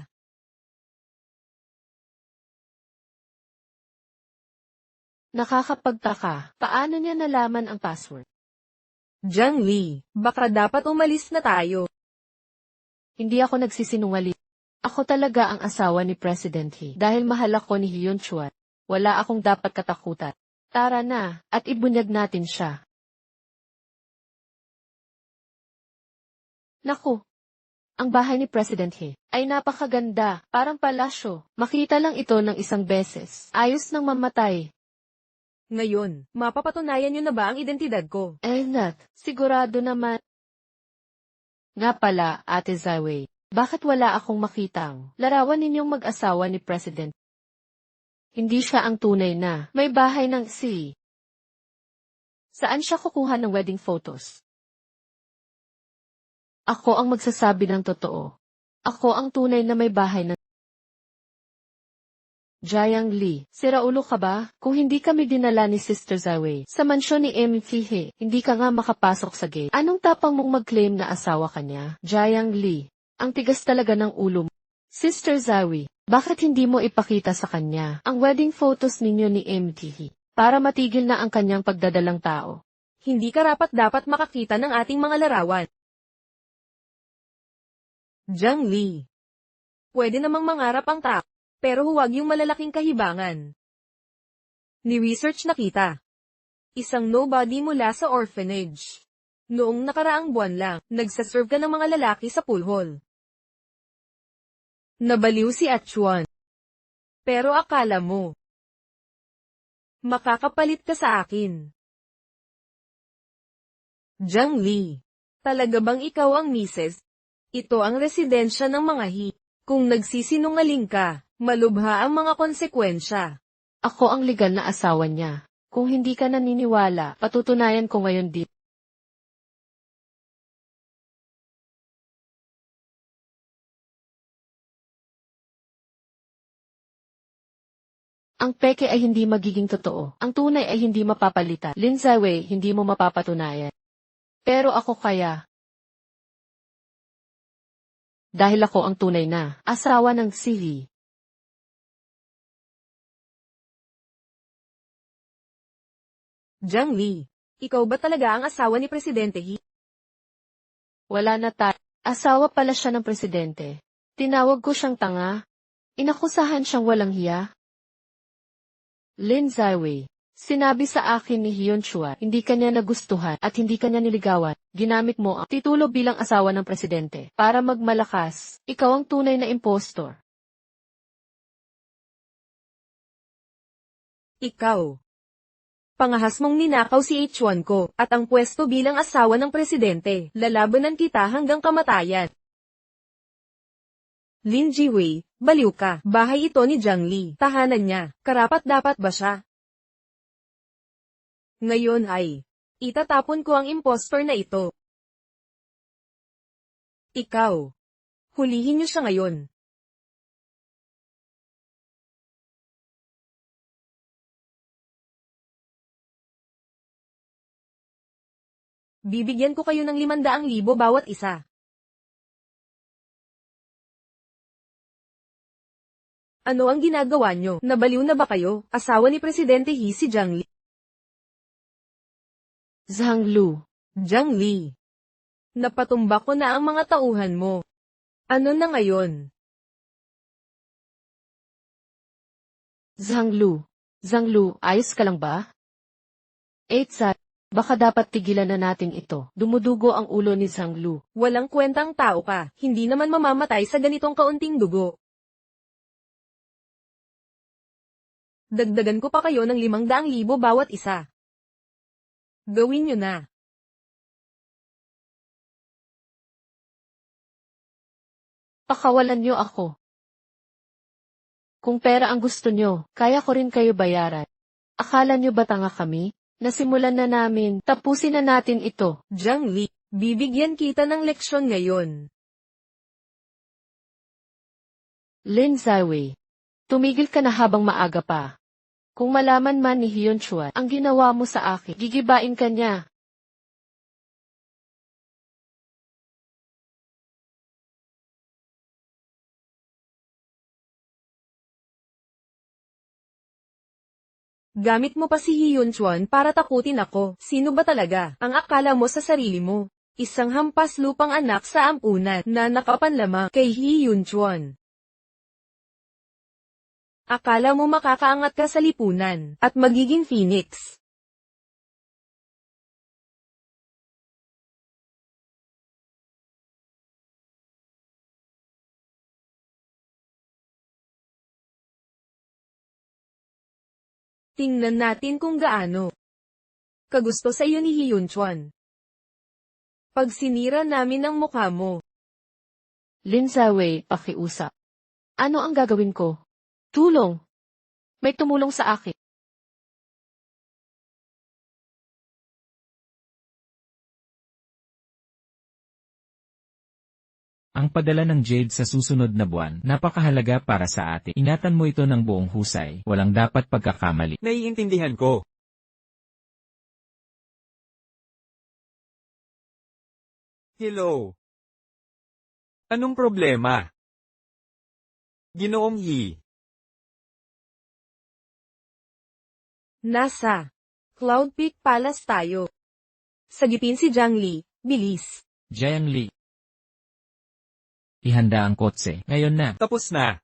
Speaker 1: Nakakapagtaka, paano niya nalaman ang password?
Speaker 2: Jiang Li, baka dapat umalis na tayo.
Speaker 1: Hindi ako nagsisinungaling. Ako talaga ang asawa ni President He. Dahil mahal ako ni Hyun Chuan, wala akong dapat katakutan. Tara na, at ibunyag natin siya. Naku! Ang bahay ni President He ay napakaganda, parang palasyo. Makita lang ito ng isang beses. Ayos nang mamatay.
Speaker 2: Ngayon, mapapatunayan nyo na ba ang identidad ko?
Speaker 1: Nat, sigurado naman. Nga pala, Ate Zawei, bakit wala akong makitang larawan ninyong mag-asawa ni President? Hindi siya ang tunay na may bahay ng si. Saan siya kukuha ng wedding photos? Ako ang magsasabi ng totoo. Ako ang tunay na may bahay ng Jiang Li, sira ulo ka ba? Kung hindi kami dinala ni Sister Zawei sa mansyon ni Fihe, hindi ka nga makapasok sa gate. Anong tapang mong mag-claim na asawa ka niya? Jiang Li, ang tigas talaga ng ulo mo. Sister Zawei, bakit hindi mo ipakita sa kanya ang wedding photos ninyo ni Fihe para matigil na ang kanyang pagdadalang tao?
Speaker 2: Hindi karapat-dapat makakita ng ating mga larawan. Jiang Li, pwede namang mangarap ang tao, pero huwag yung malalaking kahibangan. Ni-research na kita. Isang nobody mula sa orphanage. Noong nakaraang buwan lang, nagsaserve ka ng mga lalaki sa pool hall. Nabaliw si Achuan. Pero akala mo, makakapalit ka sa akin. Jiang Li, talaga bang ikaw ang misis? Ito ang residensya ng mga hi. Kung nagsisinungaling ka, malubha ang mga konsekwensya.
Speaker 1: Ako ang legal na asawa niya. Kung hindi ka naniniwala, patutunayan ko ngayon dito. Ang peke ay hindi magiging totoo. Ang tunay ay hindi mapapalitan. Lin Zawei, hindi mo mapapatunayan. Pero ako kaya. Dahil ako ang tunay na asawa ng Sihi.
Speaker 2: Jiang Li, ikaw ba talaga ang asawa ni Presidente He?
Speaker 1: Wala na tayo. Asawa pala siya ng presidente. Tinawag ko siyang tanga. Inakusahan siyang walang hiya. Lin Zawei, sinabi sa akin ni Hyun Chua, hindi kanya nagustuhan at hindi kanya niligawan. Ginamit mo ang titulo bilang asawa ng presidente para magmalakas. Ikaw ang tunay na impostor.
Speaker 2: Ikaw. Pangahas mong ninakaw si H1 ko, at ang pwesto bilang asawa ng presidente. Lalabanan kita hanggang kamatayan. Lin Jiwei, baliw ka. Bahay ito ni Jiang Li. Tahanan niya. Karapat-dapat ba siya? Ngayon ay, itatapon ko ang impostor na ito. Ikaw. Hulihin niyo siya ngayon. Bibigyan ko kayo ng 500,000 bawat isa. Ano ang ginagawa nyo? Nabaliw na ba kayo? Asawa ni Presidente He si Jiang Li.
Speaker 1: Zhang Lu.
Speaker 2: Jiang Li. Napatumba ko na ang mga tauhan mo. Ano na ngayon?
Speaker 1: Zhang Lu. Zhang Lu, ayos ka lang ba? Eitza, baka dapat tigilan na natin ito. Dumudugo ang ulo ni Zhang Lu.
Speaker 2: Walang kwentang tao ka. Hindi naman mamamatay sa ganitong kaunting dugo. Dagdagan ko pa kayo ng 500,000 bawat isa. Gawin nyo na.
Speaker 1: Pakawalan niyo ako. Kung pera ang gusto niyo, kaya ko rin kayo bayaran. Akala niyo ba tanga kami? Nasimulan na namin, tapusin na natin ito.
Speaker 2: Jiang Li, bibigyan kita ng leksyon ngayon.
Speaker 1: Lin Zawei, tumigil ka na habang maaga pa. Kung malaman man ni Hyun Chua ang ginawa mo sa akin, gigibain ka niya.
Speaker 2: Gamit mo pa si Hyun Chuan para takutin ako. Sino ba talaga ang akala mo sa sarili mo? Isang hampas lupang anak sa ampunan na nakapanlamang kay Hyun Chuan. Akala mo makakaangat ka sa lipunan at magiging phoenix. Tingnan natin kung gaano kagusto sa iyo ni Hyun Chuan. Pag sinira namin ang mukha mo.
Speaker 1: Lin Zawei, pakiusap. Ano ang gagawin ko? Tulong. May tumulong sa akin.
Speaker 3: Ang padala ng Jade sa susunod na buwan, napakahalaga para sa atin. Ingatan mo ito ng buong husay, walang dapat pagkakamali.
Speaker 4: Naiintindihan ko. Hello. Anong problema? Ginoong Yi.
Speaker 2: Nasa Cloud Peak Palace tayo. Sagipin si Jiang Li, bilis.
Speaker 3: Jiang Li. Ihanda ang kotse, ngayon na.
Speaker 4: Tapos na.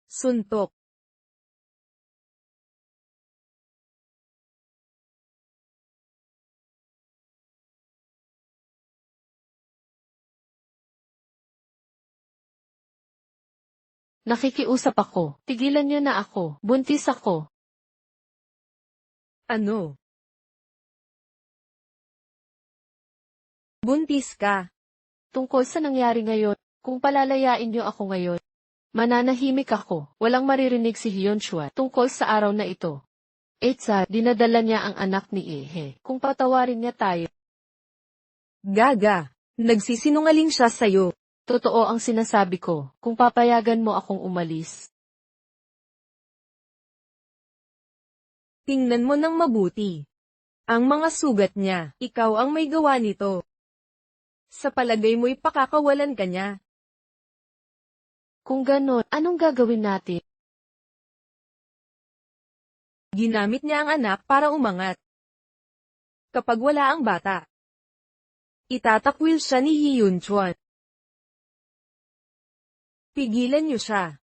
Speaker 2: Suntok.
Speaker 1: Nakikiusap ako. Tigilan niyo na ako. Buntis ako.
Speaker 2: Ano? Buntis ka.
Speaker 1: Tungkol sa nangyari ngayon, kung palalayain niyo ako ngayon, mananahimik ako. Walang maririnig si Hyunchwa tungkol sa araw na ito. Etsa, dinadala niya ang anak ni Ehe. Kung patawarin niya tayo,
Speaker 2: Gaga. Nagsisinungaling siya sa'yo.
Speaker 1: totoo ang sinasabi ko. Kung papayagan mo akong umalis,
Speaker 2: Tingnan mo ng mabuti. Ang mga sugat niya, ikaw ang may gawa nito. Sa palagay mo'y pakakawalan ka niya.
Speaker 1: kung ganon, anong gagawin natin?
Speaker 2: Ginamit niya ang anak para umangat. Kapag wala ang bata, itatakwil siya ni Hyunchwan. Pigilan niyo siya.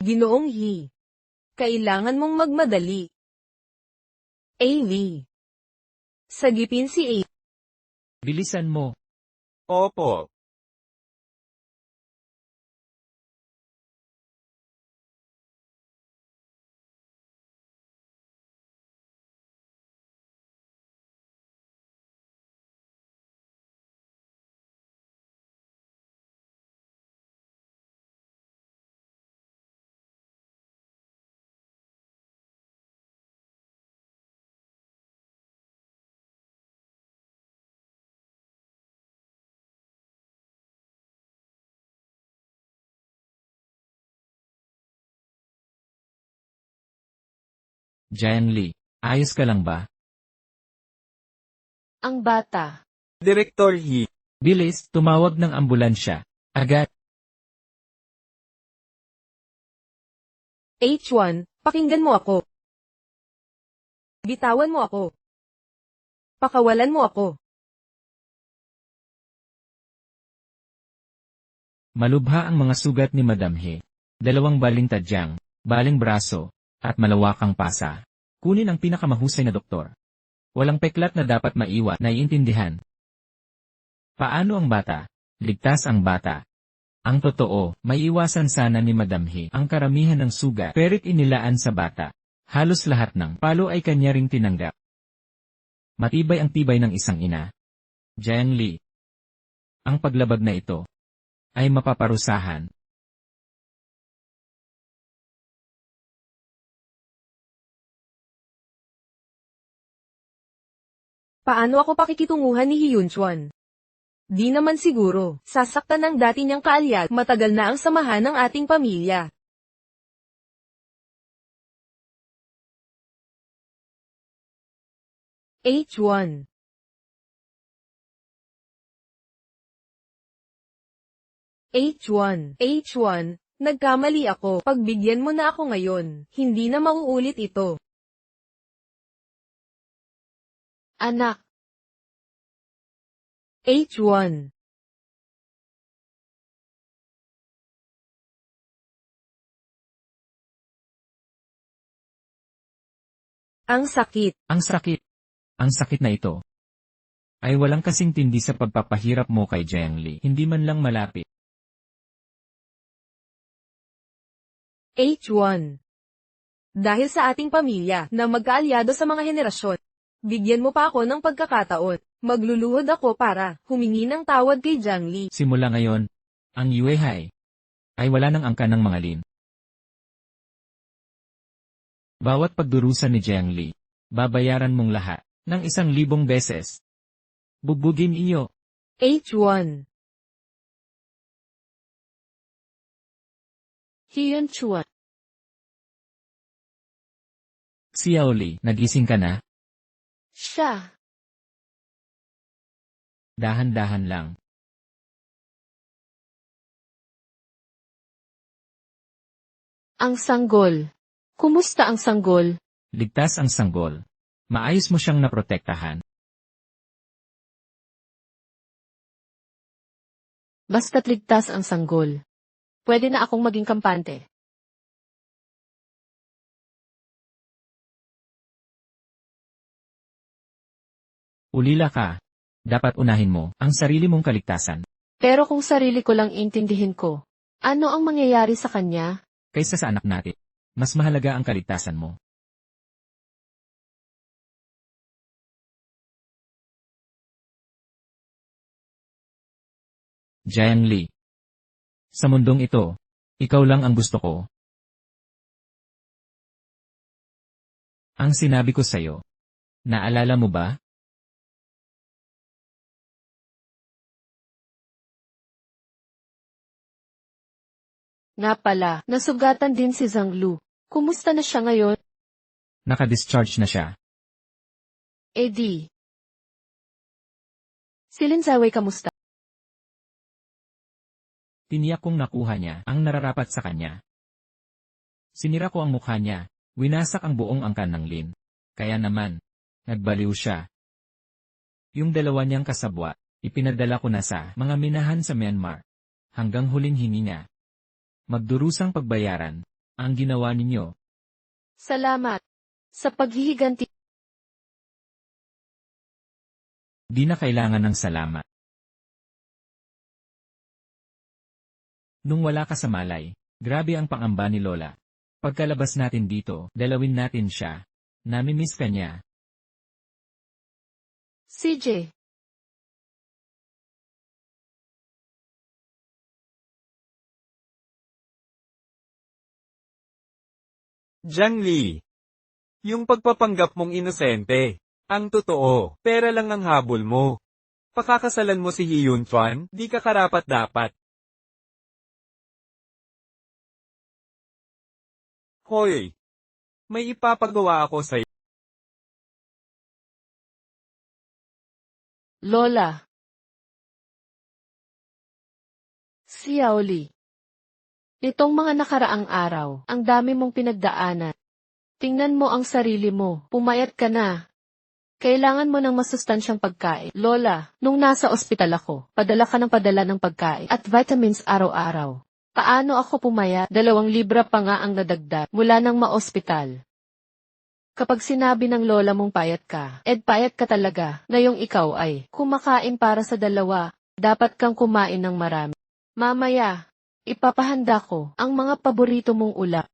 Speaker 2: Ginoong Yi. Kailangan mong magmadali. AV. Sagipin si A.
Speaker 3: Bilisan mo.
Speaker 4: Opo.
Speaker 3: Jiang Li, ayos ka lang ba?
Speaker 1: Ang bata.
Speaker 4: Direktor Yi.
Speaker 3: Bilis, tumawag ng ambulansya. Agad.
Speaker 2: H1, pakinggan mo ako. Bitawan mo ako. Pakawalan mo ako.
Speaker 3: Malubha ang mga sugat ni Madam He. 2 baling tadyang, baling braso, at malawakang pasa. Kunin ang pinakamahusay na doktor. Walang peklat na dapat maiwan, naiintindihan. Paano ang bata? Ligtas ang bata. Ang totoo, may iwasan sana ni Madam He ang karamihan ng sugat, perit inilaan sa bata. Halos lahat ng palo ay kanya ring tinanggap. Matibay ang tibay ng isang ina. Jiang Li. Ang paglabag na ito ay mapaparusahan.
Speaker 2: Paano ako pakikitunguhan ni Hyunchwan? Di naman siguro, sasaktan ng dati niyang kaalyat, matagal na ang samahan ng ating pamilya. H1. H1, nagkamali ako, pagbigyan mo na ako ngayon, hindi na mauulit ito.
Speaker 1: Anak.
Speaker 2: H1. Ang sakit.
Speaker 3: Ang sakit. Ang sakit na ito ay walang kasing tindi sa pagpapahirap mo kay Jiang Li, hindi man lang malapit.
Speaker 2: H1. Dahil sa ating pamilya na magkaalyado sa mga henerasyon, bigyan mo pa ako ng pagkakataon. Magluluhod ako para humingi ng tawad kay Jiang Li.
Speaker 3: Simula ngayon, ang Yuehai ay wala ng angka ng mga lin. Bawat pagdurusa ni Jiang Li, babayaran mong lahat ng 1,000 beses. Bubugin iyo.
Speaker 2: H1.
Speaker 1: Hiyun Chuan.
Speaker 3: Xiao Li, nagising ka na?
Speaker 1: Siya.
Speaker 3: Dahan-dahan lang.
Speaker 1: Ang sanggol. Kumusta ang sanggol?
Speaker 3: Ligtas ang sanggol. Maayos mo siyang naprotektahan.
Speaker 1: Basta't ligtas ang sanggol. Pwede na akong maging kampante.
Speaker 3: Ulila ka. Dapat unahin mo ang sarili mong kaligtasan
Speaker 1: Pero kung sarili ko lang intindihin ko, ano ang mangyayari sa kanya?
Speaker 3: kaysa sa anak natin. Mas mahalaga ang kaligtasan mo. Jiang Li. Sa mundong ito, ikaw lang ang gusto ko. Ang sinabi ko sa'yo. Naalala mo ba?
Speaker 1: Nga pala, nasugatan din si Zhang Lu. Kumusta na siya ngayon?
Speaker 3: Naka-discharge na siya.
Speaker 1: Di. Si Lin Zawei kamusta?
Speaker 3: Tiniyak kong nakuha niya ang nararapat sa kanya. Sinira ko ang mukha niya, winasak ang buong angkan ng Lin. Kaya naman, nagbaliw siya. Yung dalawa niyang kasabwa, ipinadala ko na sa mga minahan sa Myanmar. Hanggang huling hininga. Magdurusang pagbayaran ang ginawa ninyo.
Speaker 1: Salamat. Sa paghihiganti.
Speaker 3: Di na kailangan ng salamat. Nung wala ka sa Malay, grabe ang pangamba ni Lola. Pagkalabas natin dito, dalawin natin siya. Namimiss ka niya.
Speaker 1: CJ.
Speaker 4: Jiang Li. Yung pagpapanggap mong inosente. Ang totoo, pera lang ang habol mo. Pakakasalan mo si Hiyun Chuan, di ka karapat-dapat. Hoy! May ipapagawa ako sa'yo.
Speaker 1: Lola. Xiao Li. Nitong mga nakaraang araw, ang dami mong pinagdaanan. Tingnan mo ang sarili mo, pumayat ka na. Kailangan mo ng masustansyang pagkain. Lola, nung nasa ospital ako, padala ka ng padala ng pagkain at vitamins araw-araw. Paano ako pumayat? 2 libra pa nga ang nadagdag mula nang ma-ospital. Kapag sinabi ng lola mong payat ka, payat ka talaga, ngayong ikaw ay kumakain para sa 2, dapat kang kumain ng marami. Mamaya, ipapahanda ko ang mga paborito mong ulam.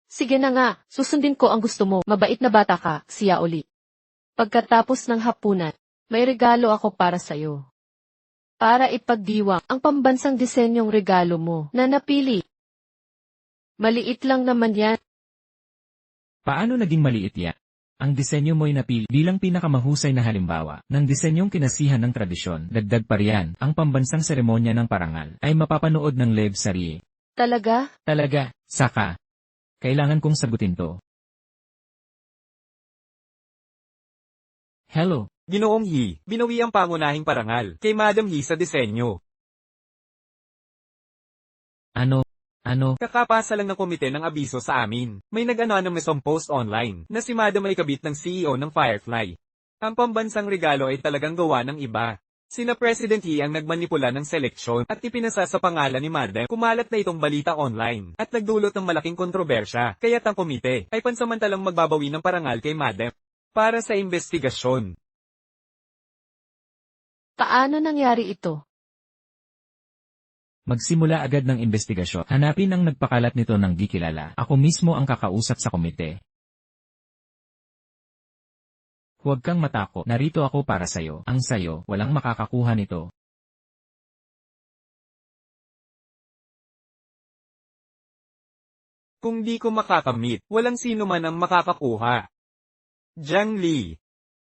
Speaker 1: Sige na nga, susundin ko ang gusto mo, mabait na bata ka, Xiao Li. Pagkatapos ng hapunan, may regalo ako para sa'yo. Para ipagdiwang ang pambansang disenyong regalo mo na napili. Maliit lang naman yan.
Speaker 3: Paano naging maliit yan? Ang disenyo mo'y napili bilang pinakamahusay na halimbawa ng disenyong kinasihan ng tradisyon. Dagdag pa riyan, ang pambansang seremonya ng parangal ay mapapanood ng Lev Sarie.
Speaker 1: Talaga?
Speaker 3: Talaga, saka. Kailangan kong sagutin to. Hello.
Speaker 4: Ginoong He, binawi ang pangunahing parangal kay Madam He sa disenyo.
Speaker 3: Ano?
Speaker 4: Kakapasa lang ng komite ng abiso sa amin. May nag-anonymous post online na si Madam ay kabit ng CEO ng Firefly. Ang pambansang regalo ay talagang gawa ng iba. Sina President He ang nagmanipula ng seleksyon at ipinasa sa pangalan ni Madam. Kumalat na itong balita online at nagdulot ng malaking kontrobersya. Kaya't ang komite ay pansamantalang magbabawi ng parangal kay Madam para sa investigasyon.
Speaker 1: Paano nangyari ito?
Speaker 3: Magsimula agad ng investigasyon. Hanapin ang nagpakalat nito ng di kilala. Ako mismo ang kakausap sa komite. Huwag kang matakot. Narito ako para sayo. Ang sayo, walang makakakuha nito.
Speaker 4: Kung di ko makakamit, walang sino man ang makakakuha. Jiang Li.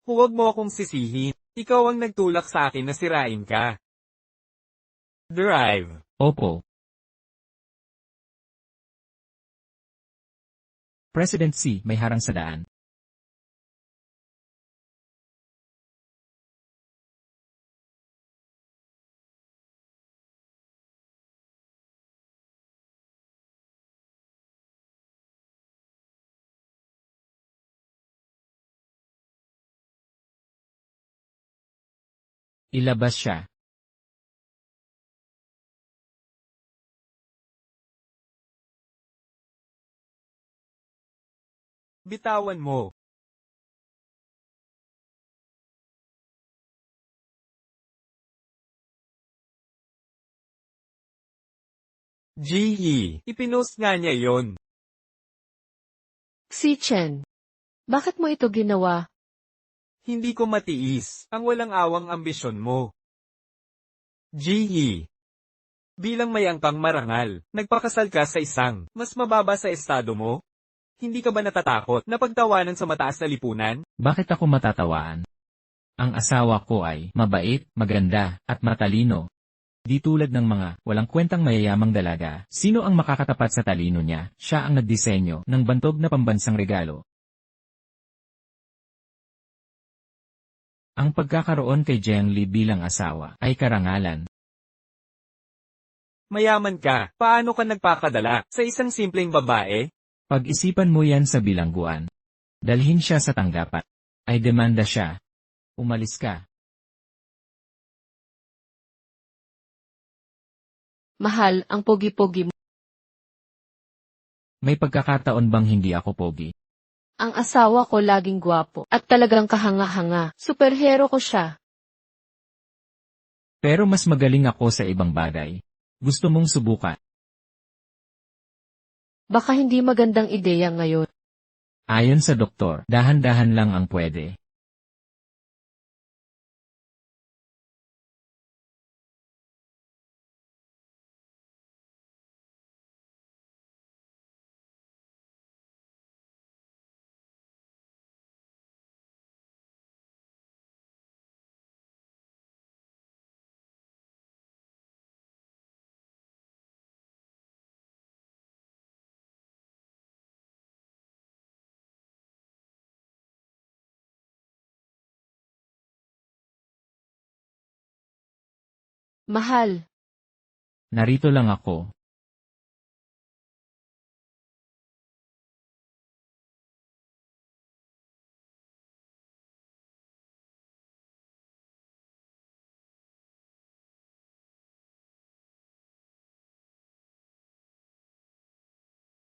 Speaker 4: Huwag mo akong sisihin. Ikaw ang nagtulak sa akin na sirain ka. Drive.
Speaker 3: Opo. President Xi, may harang sa daan. Ilabas siya.
Speaker 4: Bitawan mo. Jihi, ipinost nga niya yon.
Speaker 1: Si Chen. Bakit mo ito ginawa?
Speaker 4: Hindi ko matiis ang walang awang ambisyon mo. Jihi. Bilang may angkang marangal, nagpakasal ka sa isang mas mababa sa estado mo? Hindi ka ba natatakot na pagtawanan sa mataas na lipunan?
Speaker 3: Bakit ako matatawaan? Ang asawa ko ay mabait, maganda, at matalino. Di tulad ng mga walang kwentang mayayamang dalaga. Sino ang makakatapat sa talino niya? Siya ang nagdisenyo ng bantog na pambansang regalo. Ang pagkakaroon kay Jiang Li bilang asawa ay karangalan.
Speaker 4: Mayaman ka, paano ka nagpakadala sa isang simpleng babae?
Speaker 3: Pag-isipan mo yan sa bilangguan. Dalhin siya sa tanggapan. Ay demanda siya. Umalis ka.
Speaker 1: Mahal, ang pogi-pogi mo.
Speaker 3: May pagkakataon bang hindi ako pogi?
Speaker 1: Ang asawa ko laging gwapo at talagang kahanga-hanga. Superhero ko siya.
Speaker 3: Pero mas magaling ako sa ibang bagay. Gusto mong subukan?
Speaker 1: Baka hindi magandang ideya ngayon.
Speaker 3: Ayon sa doktor, dahan-dahan lang ang pwede.
Speaker 1: Mahal,
Speaker 3: Narito lang ako.